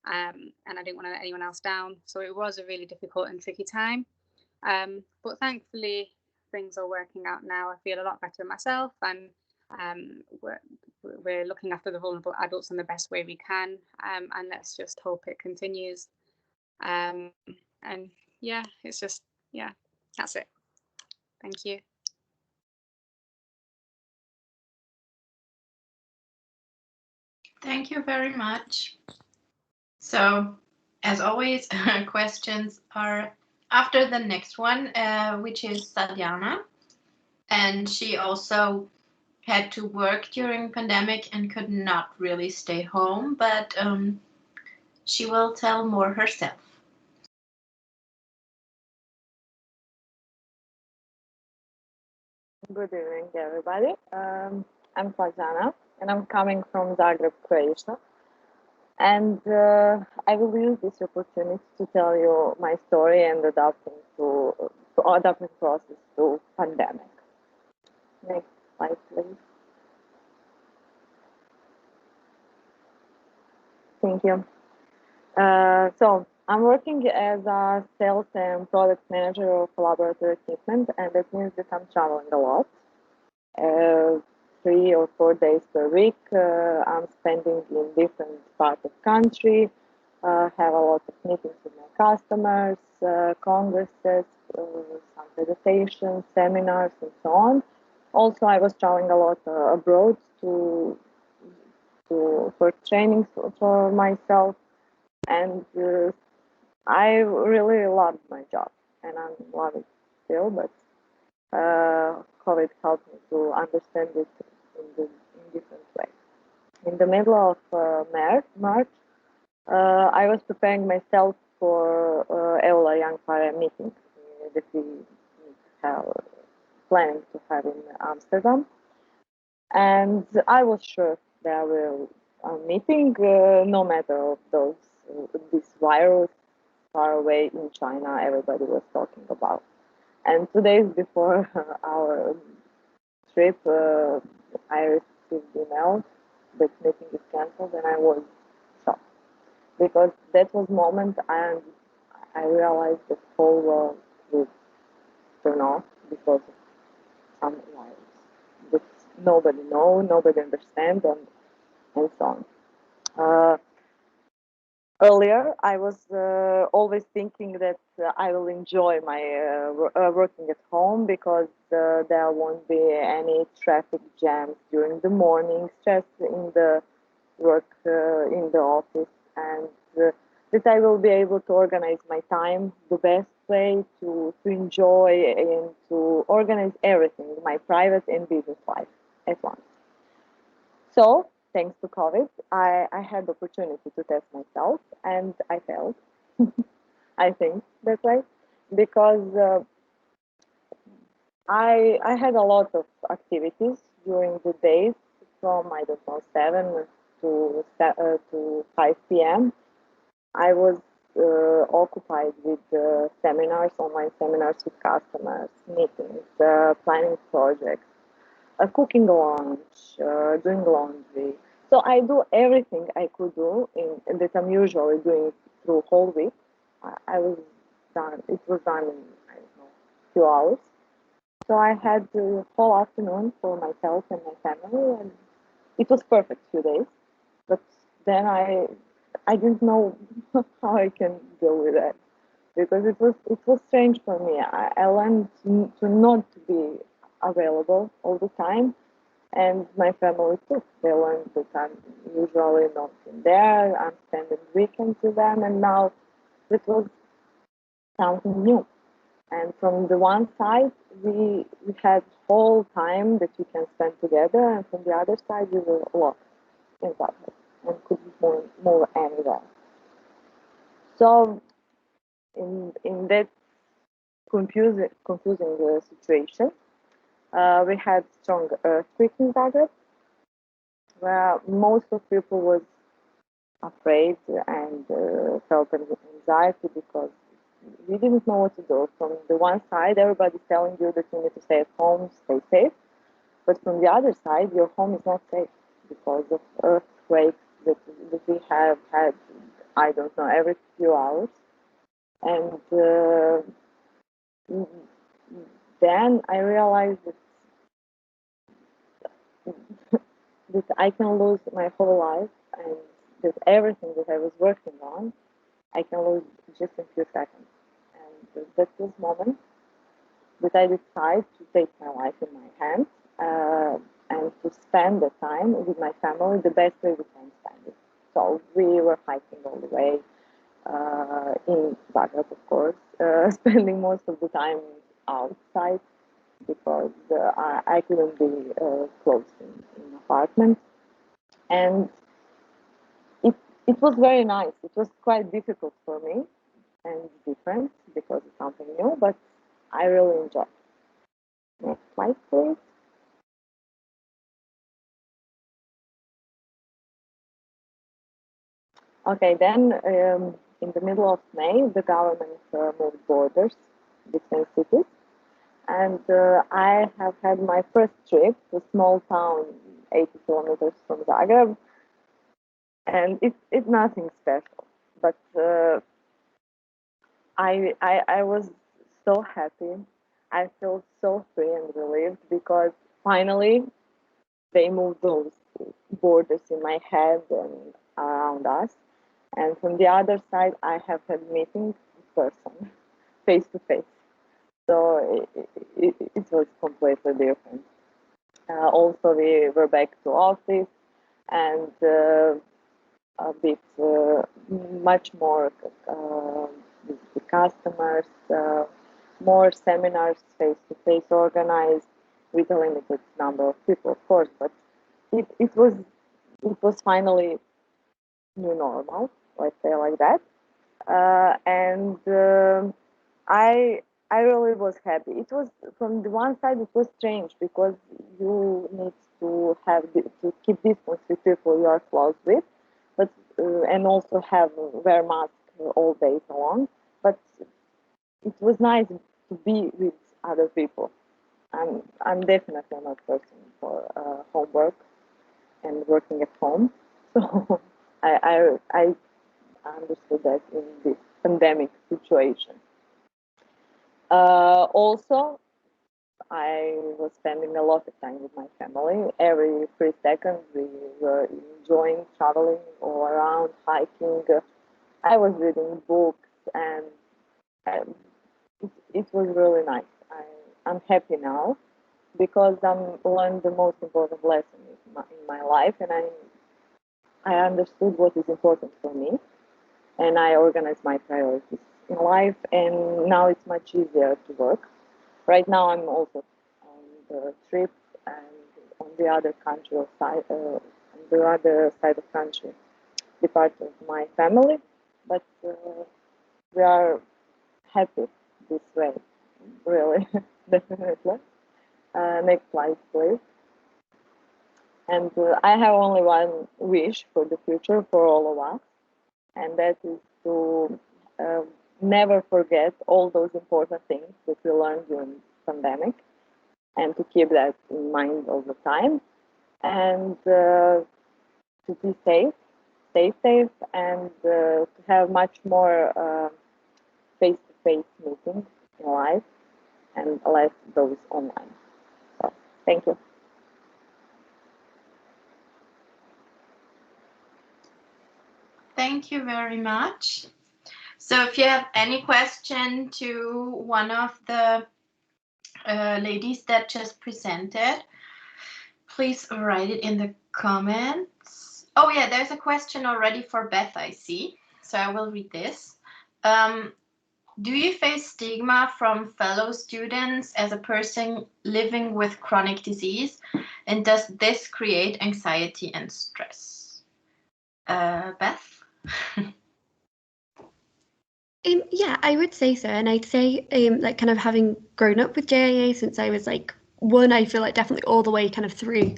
And I didn't want to let anyone else down. So it was a really difficult and tricky time. But thankfully, things are working out now. I feel a lot better myself, and we're looking after the vulnerable adults in the best way we can. And let's just hope it continues. And yeah, it's just, yeah, that's it. Thank you. Thank you very much. So, as always, questions are after the next one, which is Sadiana. And she also had to work during pandemic and could not really stay home, but she will tell more herself. Good evening, everybody. I'm Sadiana, and I'm coming from Zagreb, Croatia. And I will use this opportunity to tell you my story and adapting process to pandemic. Next slide, please. Thank you. So I'm working as a sales and product manager of laboratory equipment, and that means that I'm traveling a lot. 3 or 4 days per week. I'm spending in different parts of country. Have a lot of meetings with my customers, congresses, some presentations, seminars, and so on. Also, I was traveling a lot abroad for trainings for myself, and I really loved my job, and I'm loving it still, but COVID helped me to understand it in different ways. In the middle of March, I was preparing myself for EULAR Young PARE meeting that we have planning to have in Amsterdam, and I was sure there will a meeting, no matter of this virus far away in China, everybody was talking about. And 2 days before our trip, I received email that meeting is cancelled, and I was shocked because that was moment and I realized the whole world would turn off because of some virus that nobody knows, nobody understands, and so on. earlier, I was always thinking that I will enjoy my working at home because there won't be any traffic jams during the morning, stress in the work in the office, and that I will be able to organize my time the best way to enjoy and to organize everything, my private and business life at once. So, thanks to COVID, I had the opportunity to test myself and I failed. I think that's right. Because I had a lot of activities during the days from, I don't know, 7 to 5 p.m. I was occupied with seminars, online seminars with customers, meetings, planning projects, cooking lunch, doing laundry. So I do everything I could do that I'm usually doing through whole week. I was done. It was done in, I don't know, few hours. So I had the whole afternoon for myself and my family, and it was perfect few days. But then I didn't know how I can deal with that because it was strange for me. I learned to not be available all the time, and my family too. They learned that I'm usually not in there. I'm spending weekends with them, and now it was something new. And from the one side, we had whole time that we can spend together, and from the other side, we were lost in that and couldn't move anywhere. So in that confusing situation, we had strong earthquake in Zagreb, where most of people was afraid and felt anxiety because we didn't know what to do. From the one side, everybody's telling you that you need to stay at home, stay safe, but from the other side, your home is not safe because of earthquakes that we have had, I don't know, every few hours. And then I realized that I can lose my whole life and that everything that I was working on, I can lose just in a few seconds. And that was the moment that I decided to take my life in my hands and to spend the time with my family the best way we can spend it. So we were hiking all the way in Zagreb, of course, spending most of the time outside because I couldn't be close in an apartment. And it was very nice. It was quite difficult for me and different because it's something new, but I really enjoyed. Next slide, please. Okay, then in the middle of May, the government moved borders between cities. And I have had my first trip to a small town 80 kilometers from Zagreb. And it's nothing special, but I was so happy. I felt so free and relieved because finally they moved those borders in my head and around us. And from the other side, I have had meetings in person, face to face. So it was completely different. Also, we were back to office and a bit much more with the customers, more seminars face to face organized with a limited number of people, of course, but it was finally new normal, let's say like that. And I really was happy. It was from the one side it was strange because you need to to keep distance with people you are close with, but and also have wear mask all day long. But it was nice to be with other people. I'm definitely not a person for homework and working at home, so I understood that in this pandemic situation. Also, I was spending a lot of time with my family. Every 3 seconds, we were enjoying traveling all around, hiking, I was reading books, and it was really nice. I'm happy now because I'm learned the most important lesson in my life, and I understood what is important for me, and I organized my priorities in life, and now it's much easier to work. Right now, I'm also on the trip and on the other country side, on the other side of country, the part of my family, but we are happy this way, really, definitely. Next slide, please. And I have only one wish for the future for all of us, and that is to never forget all those important things that we learned during the pandemic, and to keep that in mind all the time, and to be safe, stay safe, and to have much more face-to-face meetings in life, and less those online. So, thank you. Thank you very much. So if you have any question to one of the ladies that just presented, please write it in the comments. Oh yeah, there's a question already for Beth, I see. So I will read this. Do you face stigma from fellow students as a person living with chronic disease? And does this create anxiety and stress? Beth? Yeah, I would say so. And I'd say like kind of having grown up with JIA since I was like one, I feel like definitely all the way kind of through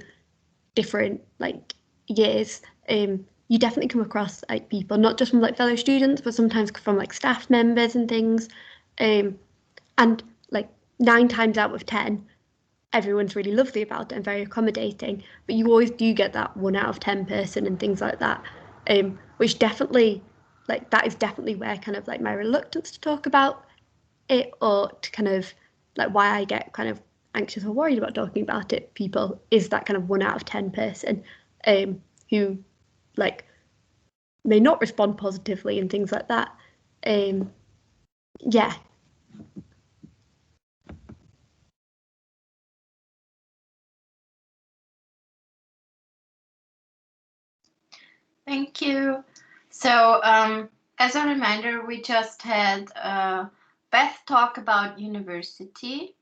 different like years, you definitely come across like people, not just from like fellow students, but sometimes from like staff members and things. And like 9 times out of 10, everyone's really lovely about it and very accommodating, but you always do get that 1 out of 10 person and things like that, which definitely, like that is definitely where kind of like my reluctance to talk about it, or to kind of like why I get kind of anxious or worried about talking about it, people, is that kind of 1 out of 10 person who like may not respond positively and things like that. Yeah. Thank you. So as a reminder, we just had Beth talk about university.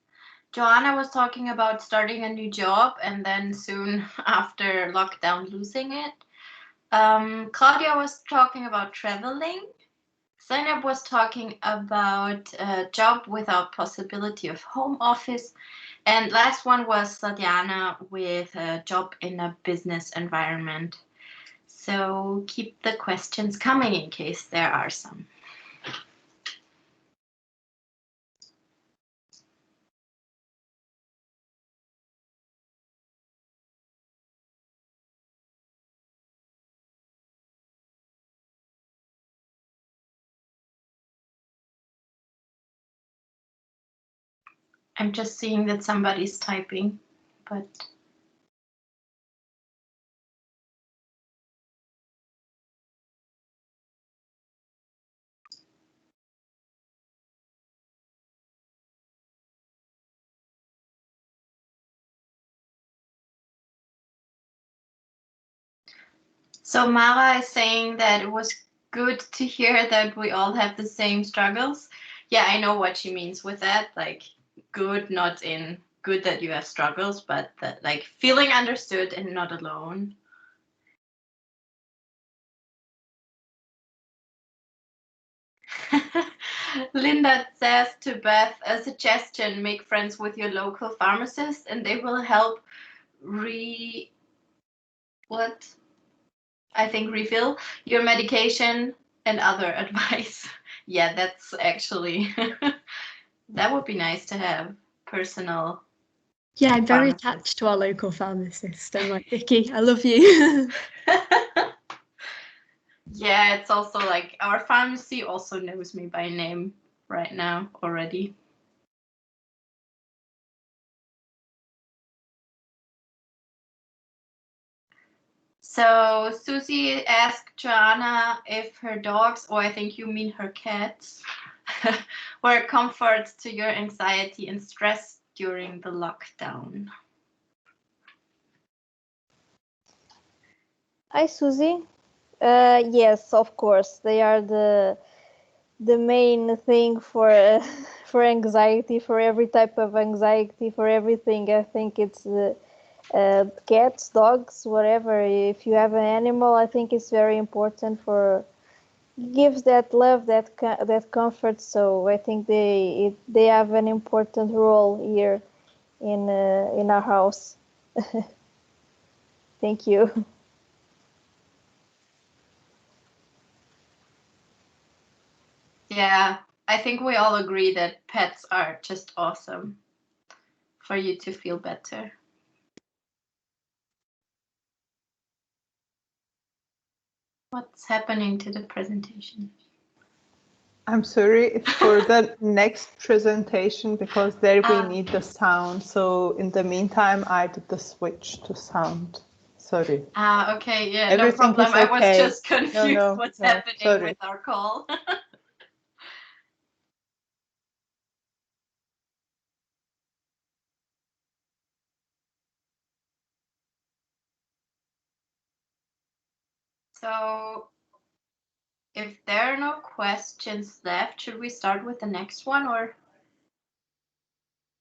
Joanna was talking about starting a new job and then soon after lockdown losing it. Claudia was talking about traveling. Zainab was talking about a job without possibility of home office. And last one was Sadiana with a job in a business environment. So keep the questions coming in case there are some. I'm just seeing that somebody's typing, but so Mara is saying that it was good to hear that we all have the same struggles. Yeah, I know what she means with that. Like good, not in good that you have struggles, but that, like feeling understood and not alone. Linda says to Beth, a suggestion, make friends with your local pharmacist and they will help refill your medication and other advice. Yeah, that's actually, that would be nice to have personal. Yeah, I'm very attached to our local pharmacist. I'm like, Vicky, I love you. Yeah, it's also like our pharmacy also knows me by name right now already. So Susie asked Joanna if her dogs, or I think you mean her cats, were a comfort to your anxiety and stress during the lockdown. Hi, Susie. Yes, of course, they are the main thing for for anxiety, for every type of anxiety, for everything. I think it's cats, dogs, whatever. If you have an animal, I think it's very important for gives that love, that comfort. So I think they have an important role here in our house. Thank you. Yeah, I think we all agree that pets are just awesome for you to feel better. What's happening to the presentation? I'm sorry, it's for the next presentation because there we need the sound. So in the meantime, I did the switch to sound. Sorry. Okay, yeah, Everything no problem. is I was okay. just confused what's happening sorry. with our call. So if there are no questions left, should we start with the next one, or?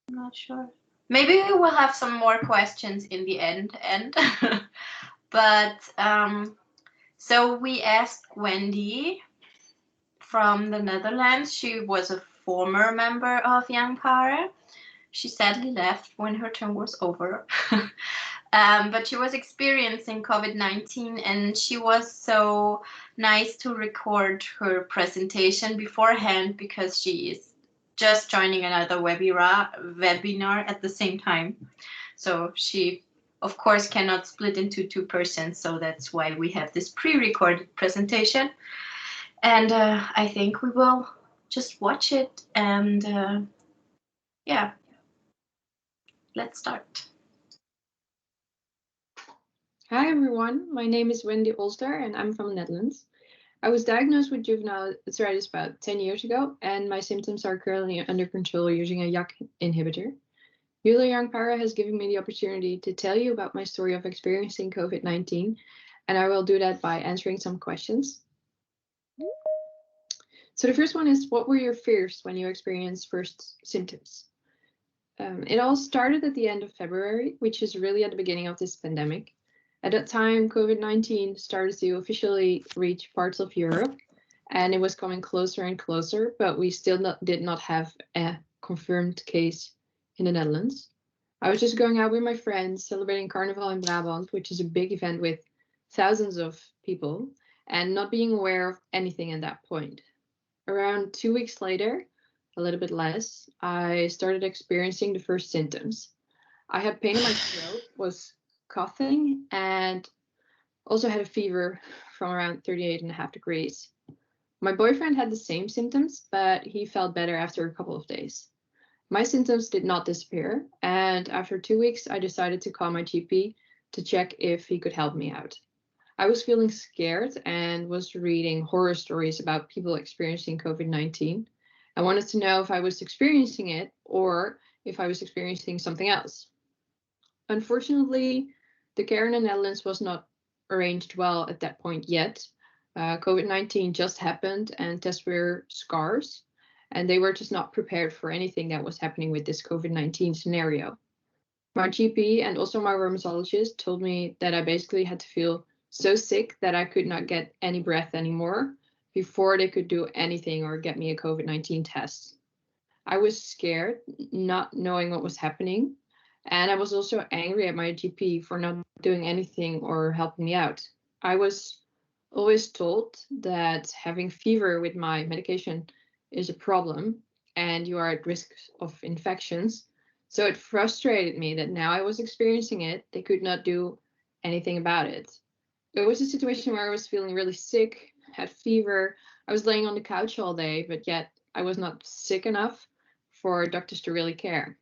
I'm not sure. Maybe we will have some more questions in the end. But so we asked Wendy from the Netherlands. She was a former member of Young PARE. She sadly left when her term was over. But she was experiencing COVID-19, and she was so nice to record her presentation beforehand because she is just joining another webinar at the same time. So she, of course, cannot split into two persons. So that's why we have this pre-recorded presentation. And I think we will just watch it and yeah, let's start. Hi everyone, my name is Wendy Olster and I'm from the Netherlands. I was diagnosed with juvenile arthritis about 10 years ago and my symptoms are currently under control using a JAK inhibitor. EULAR Young PARE has given me the opportunity to tell you about my story of experiencing COVID-19, and I will do that by answering some questions. So the first one is, what were your fears when you experienced first symptoms? It all started at the end of February, which is really at the beginning of this pandemic. At that time, COVID-19 started to officially reach parts of Europe, and it was coming closer and closer, but we still did not have a confirmed case in the Netherlands. I was just going out with my friends, celebrating Carnival in Brabant, which is a big event with thousands of people, and not being aware of anything at that point. Around 2 weeks later, a little bit less, I started experiencing the first symptoms. I had pain in my throat, was coughing, and also had a fever from around 38.5 degrees. My boyfriend had the same symptoms, but he felt better after a couple of days. My symptoms did not disappear, and after 2 weeks, I decided to call my GP to check if he could help me out. I was feeling scared and was reading horror stories about people experiencing COVID-19. I wanted to know if I was experiencing it or if I was experiencing something else. Unfortunately, the care in the Netherlands was not arranged well at that point yet. COVID-19 just happened and tests were scarce, and they were just not prepared for anything that was happening with this COVID-19 scenario. My GP and also my rheumatologist told me that I basically had to feel so sick that I could not get any breath anymore before they could do anything or get me a COVID-19 test. I was scared, not knowing what was happening, and I was also angry at my GP for not doing anything or helping me out. I was always told that having fever with my medication is a problem and you are at risk of infections. So it frustrated me that now I was experiencing it, they could not do anything about it. It was a situation where I was feeling really sick, had fever. I was laying on the couch all day, but yet I was not sick enough for doctors to really care.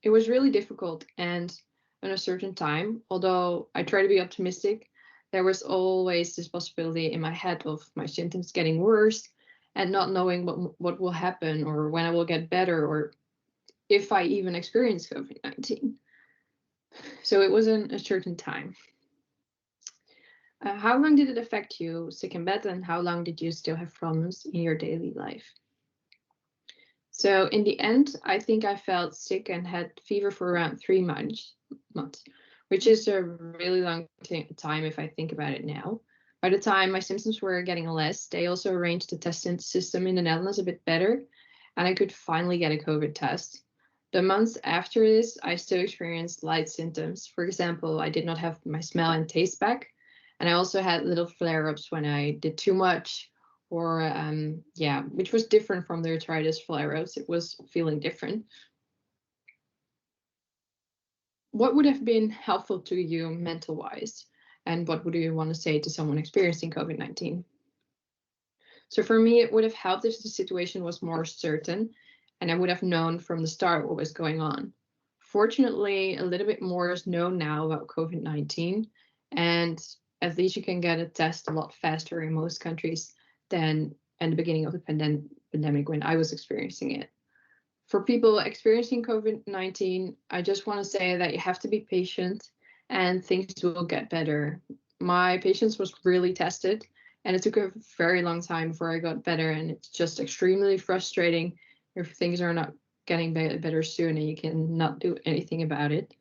It was really difficult and uncertain time, although I try to be optimistic. there was always this possibility in my head of my symptoms getting worse and not knowing what will happen or when I will get better or if I even experience COVID-19. So it was an uncertain time. How long did it affect you sick in bed, and how long did you still have problems in your daily life? So in the end, I think I felt sick and had fever for around 3 months, which is a really long time if I think about it now. By the time my symptoms were getting less, they also arranged the testing system in the Netherlands a bit better, and I could finally get a COVID test. The months after this, I still experienced light symptoms. For example, I did not have my smell and taste back, and I also had little flare-ups when I did too much, or which was different from the arthritis flare-ups. It was feeling different. What would have been helpful to you mental-wise, and what would you want to say to someone experiencing COVID-19? So for me, it would have helped if the situation was more certain, and I would have known from the start what was going on. Fortunately, a little bit more is known now about COVID-19, and at least you can get a test a lot faster in most countries than in the beginning of the pandemic when I was experiencing it. For people experiencing COVID-19, I just want to say that you have to be patient and things will get better. My patience was really tested, and it took a very long time before I got better, and it's just extremely frustrating if things are not getting better soon and you can not do anything about it.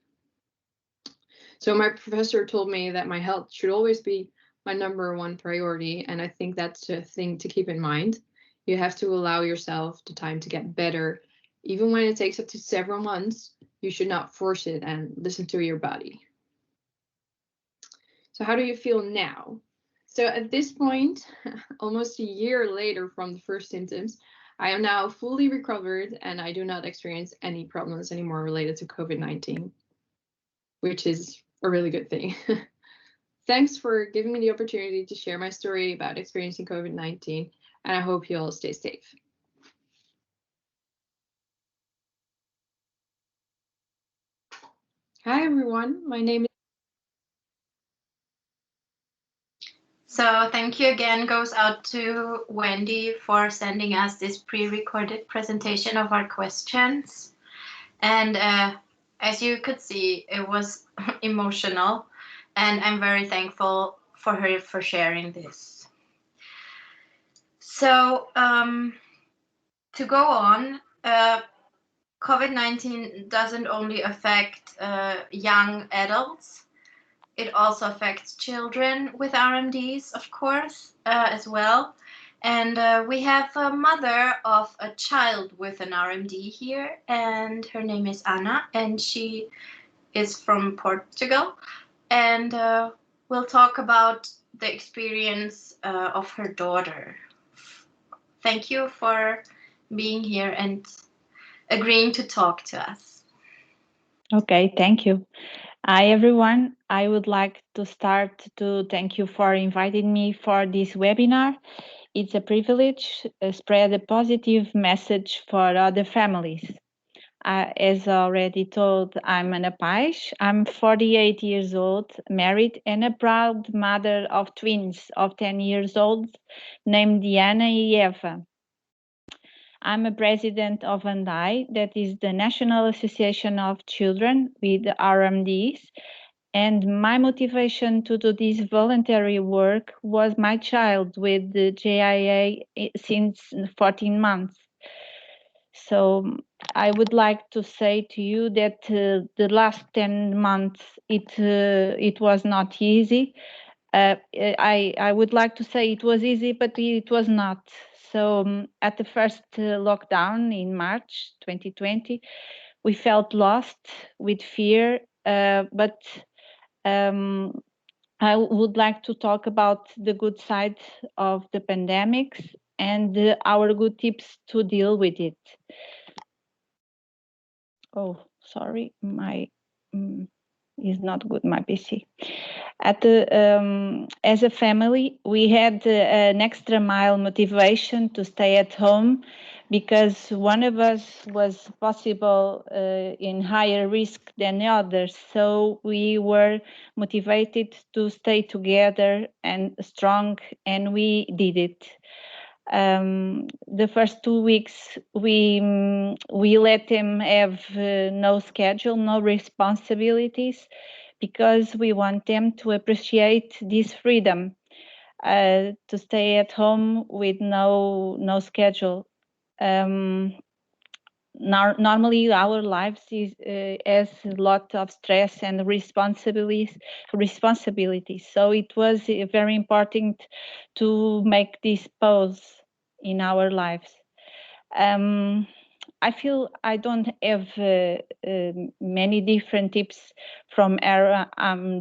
So my professor told me that my health should always be my #1 priority, and I think that's a thing to keep in mind. You have to allow yourself the time to get better. Even when it takes up to several months, you should not force it and listen to your body. So how do you feel now? So at this point, almost a year later from the first symptoms, I am now fully recovered and I do not experience any problems anymore related to COVID-19, which is a really good thing. Thanks for giving me the opportunity to share my story about experiencing COVID-19, and I hope you all stay safe. Hi everyone, my name is... So thank you again goes out to Wendy for sending us this pre-recorded presentation of our questions. And as you could see, it was emotional, and I'm very thankful for her for sharing this. So to go on, COVID-19 doesn't only affect young adults, it also affects children with RMDs, of course, as well. And we have a mother of a child with an RMD here, and her name is Anna, and she is from Portugal. And we'll talk about the experience of her daughter. Thank you for being here and agreeing to talk to us. Okay, thank you. Hi, everyone. I would like to start to thank you for inviting me for this webinar. It's a privilege to spread a positive message for other families. As already told, I'm Ana Paz. I'm 48 years old, married, and a proud mother of twins of 10 years old, named Diana and Eva. I'm a president of ANDAI, that is the National Association of Children with RMDs, and my motivation to do this voluntary work was my child with the JIA since 14 months. So I would like to say to you that the last 10 months, it was not easy. I would like to say it was easy, but it was not. So at the first lockdown in March 2020, we felt lost with fear, but I would like to talk about the good side of the pandemics and our good tips to deal with it. Oh, sorry, my is not good, my PC. As a family, we had an extra mile motivation to stay at home because one of us was possible in higher risk than the others. So we were motivated to stay together and strong, and we did it. The first 2 weeks we let them have no schedule, no responsibilities, because we want them to appreciate this freedom to stay at home with no schedule. Normally our lives has a lot of stress and responsibilities. So it was very important to make this pause in our lives. I feel I don't have many different tips from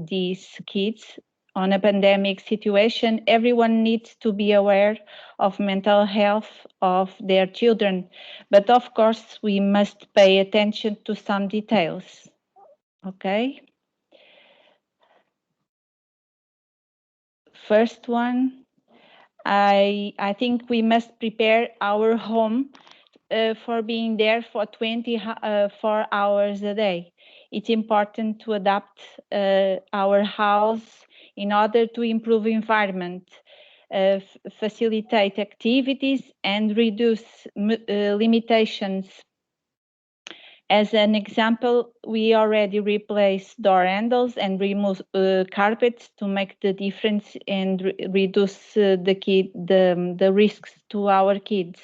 these kids on a pandemic situation. Everyone needs to be aware of mental health of their children, but of course we must pay attention to some details. Okay. First one, I think we must prepare our home for being there for 24 hours a day. It's important to adapt our house in order to improve environment, facilitate activities, and reduce limitations. As an example, we already replaced door handles and remove carpets to make the difference and reduce the risks to our kids.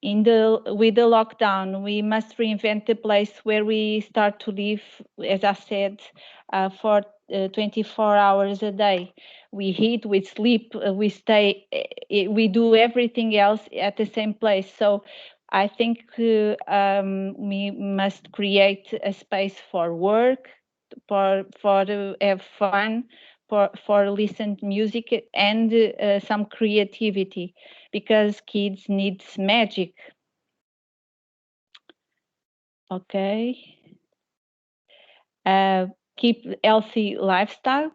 With the lockdown, we must reinvent the place where we start to live, as I said, for 24 hours a day. We eat, we sleep, we stay, we do everything else at the same place. So I think we must create a space for work, for have fun, for listen to music and some creativity, because kids need magic. Okay. Keep healthy lifestyle.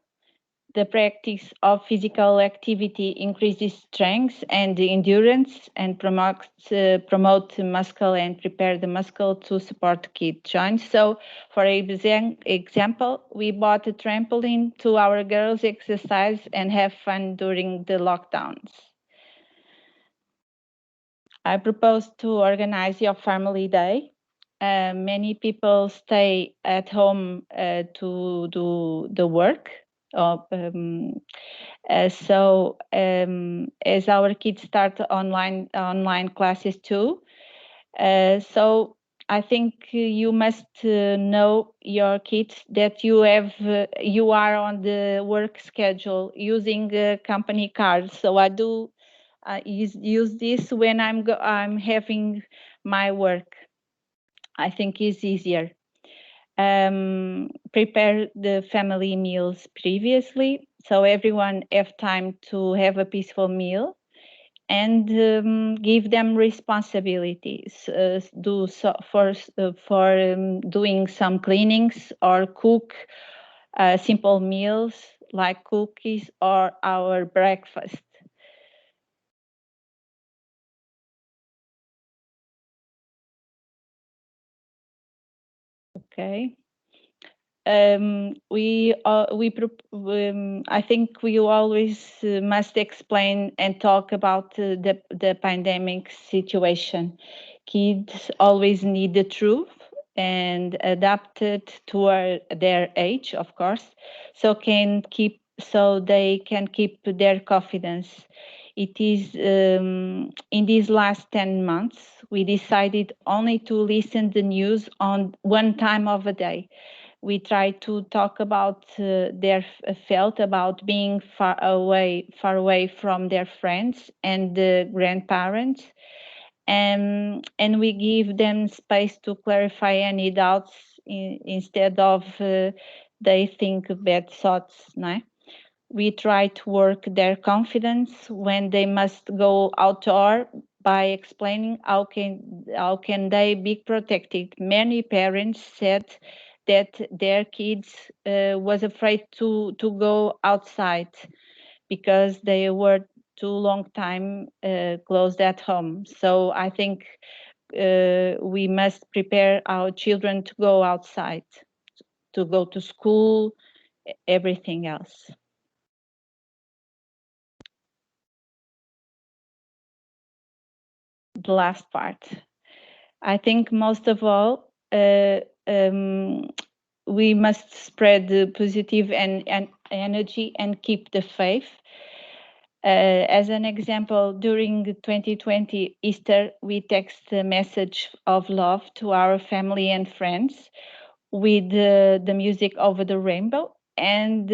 The practice of physical activity increases strength and endurance and promote muscle and prepare the muscle to support kid joints. So, for example, we bought a trampoline to our girls exercise and have fun during the lockdowns. I propose to organize your family day. Many people stay at home to do the work. So as our kids start online classes too, so I think you must know your kids that you are on the work schedule using company cards. So I do use this when I'm having my work. I think it's easier. Prepare the family meals previously, so everyone have time to have a peaceful meal, and give them responsibilities. Do so for doing some cleanings or cook simple meals like cookies or our breakfast. Okay. I think we always must explain and talk about the pandemic situation. Kids always need the truth and adapt it to their age, of course, so they can keep their confidence. It is in these last 10 months, we decided only to listen the news on one time of a day. We try to talk about their felt about being far away from their friends and the grandparents, and we give them space to clarify any doubts instead of they think bad thoughts. No? We try to work their confidence when they must go outdoor by explaining how can they be protected. Many parents said that their kids was afraid to go outside because they were too long time closed at home. So I think we must prepare our children to go outside, to go to school, everything else. The last part. I think most of all, we must spread the positive and energy and keep the faith. As an example, during 2020 Easter, we text a message of love to our family and friends with the music Over the Rainbow, and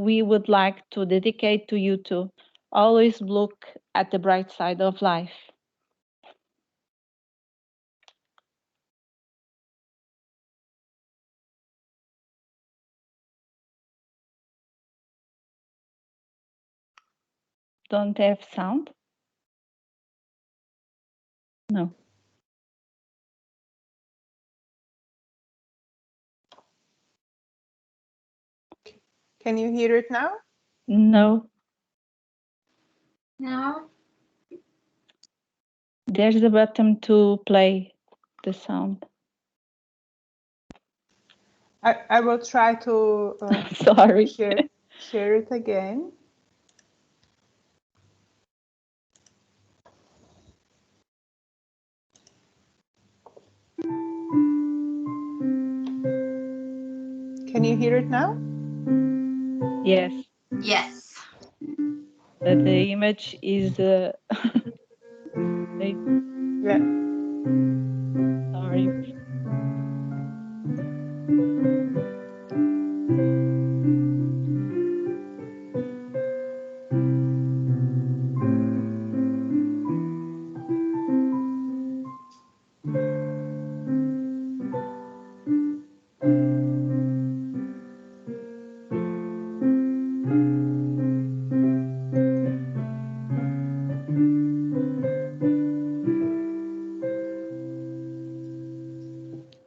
we would like to dedicate to you too. Always look at the bright side of life. Don't have sound? No. Can you hear it now? No. No. There's a button to play the sound. I will try to Sorry. share it again. Can you hear it now? Yes. Yes. But the image is Yeah. Sorry.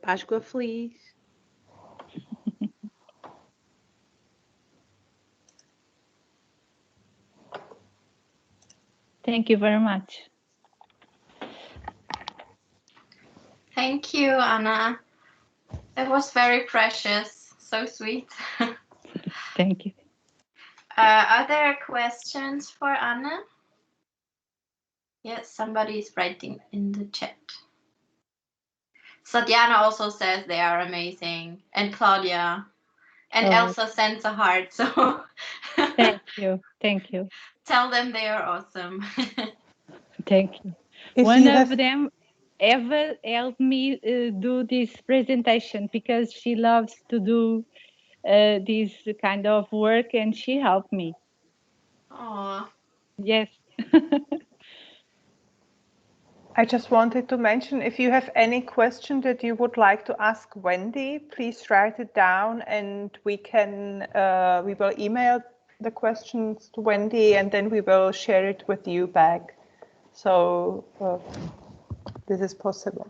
Páscoa feliz. Thank you very much. Thank you, Anna. It was very precious. So sweet. Thank you. Are there questions for Anna? Yes, somebody is writing in the chat. Sadiana also says they are amazing, and Claudia, and Elsa sends a heart. So thank you. Thank you. Tell them they are awesome. Thank you. One of them, Eva, helped me do this presentation because she loves to do this kind of work, and she helped me. Oh. Yes. I just wanted to mention, if you have any question that you would like to ask Wendy, please write it down, and we will email the questions to Wendy, and then we will share it with you back. So this is possible.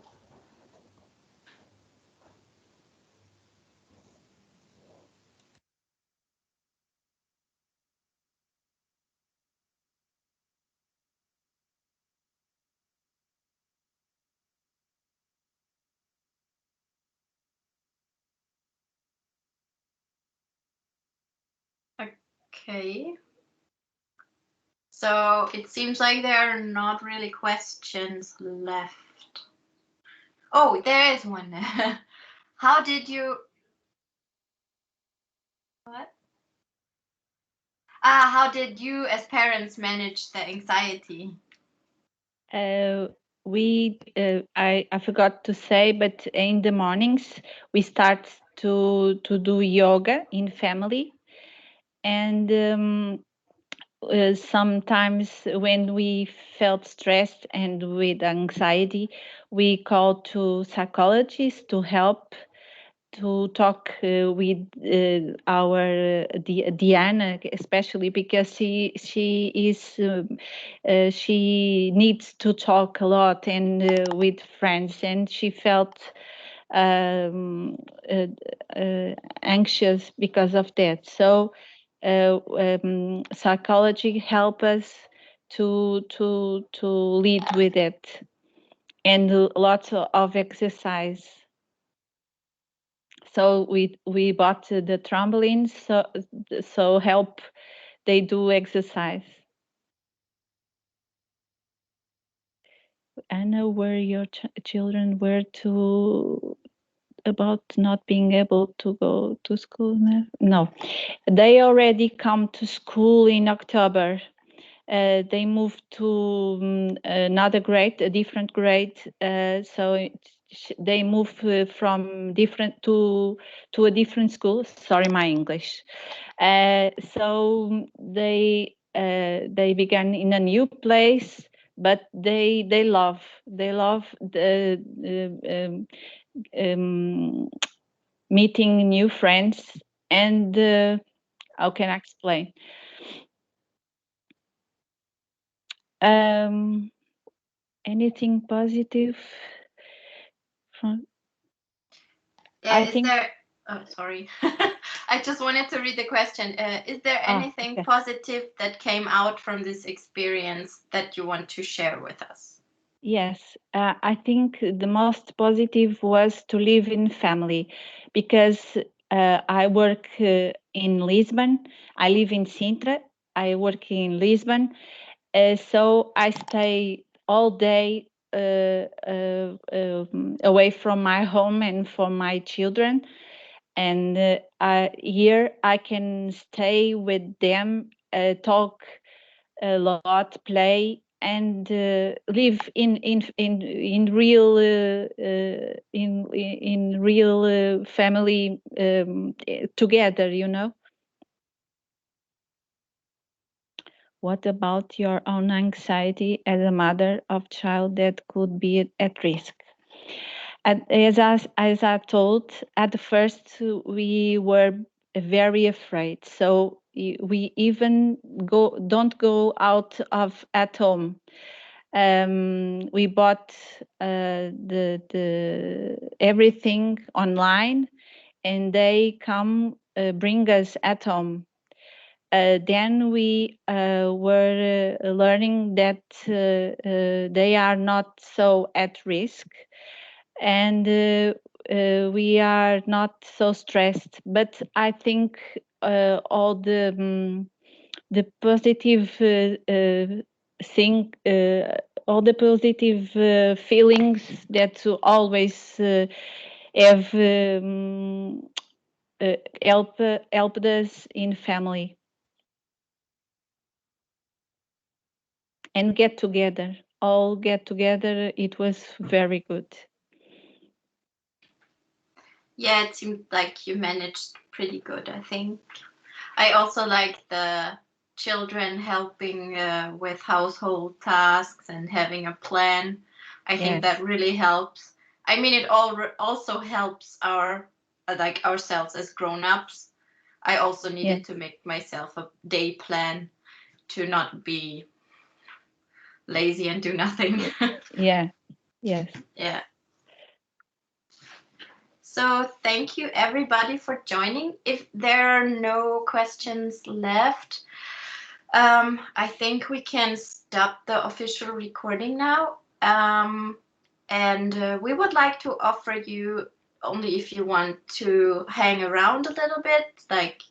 Okay. So it seems like there are not really questions left. Oh, there is one. How did you... What? How did you as parents manage the anxiety? I forgot to say, but in the mornings we start to do yoga in family, and sometimes when we felt stressed and with anxiety, we called to psychologists to help, to talk with our Diana, especially because she needs to talk a lot and with friends, and she felt anxious because of that. So psychology help us to lead with it, and lots of exercise. So we bought the trampolines, so help they do exercise. Anna, were your children were to about not being able to go to school now? No, they already come to school in October. They moved to another grade, a different grade. So they move from different to a different school. Sorry, my English. So they began in a new place, but they love the meeting new friends, and how can I explain? Anything positive from? Yeah, is there? Oh, sorry. I just wanted to read the question. Is there anything Okay. positive that came out from this experience that you want to share with us? Yes, I think the most positive was to live in family, because I work in Lisbon. I live in Sintra. I work in Lisbon, so I stay all day away from my home and from my children. And here I can stay with them, talk a lot, play, and live in real in real family together. You know. What about your own anxiety as a mother of child that could be at risk? And as I told, at the first we were very afraid, so we even don't go out of at home. We bought the everything online, and they come bring us at home. Then we were learning that they are not so at risk, and we are not so stressed. But I think all the positive thing, all the positive feelings that always have helped us in family and get together. All get together. It was very good. Yeah, it seemed like you managed pretty good, I think. I also like the children helping with household tasks and having a plan. I think that really helps. I mean, it also helps our like ourselves as grown-ups. I also needed to make myself a day plan to not be lazy and do nothing. Yeah. Yes. Yeah. So thank you everybody for joining. If there are no questions left, I think we can stop the official recording now. And we would like to offer you, only if you want to hang around a little bit, like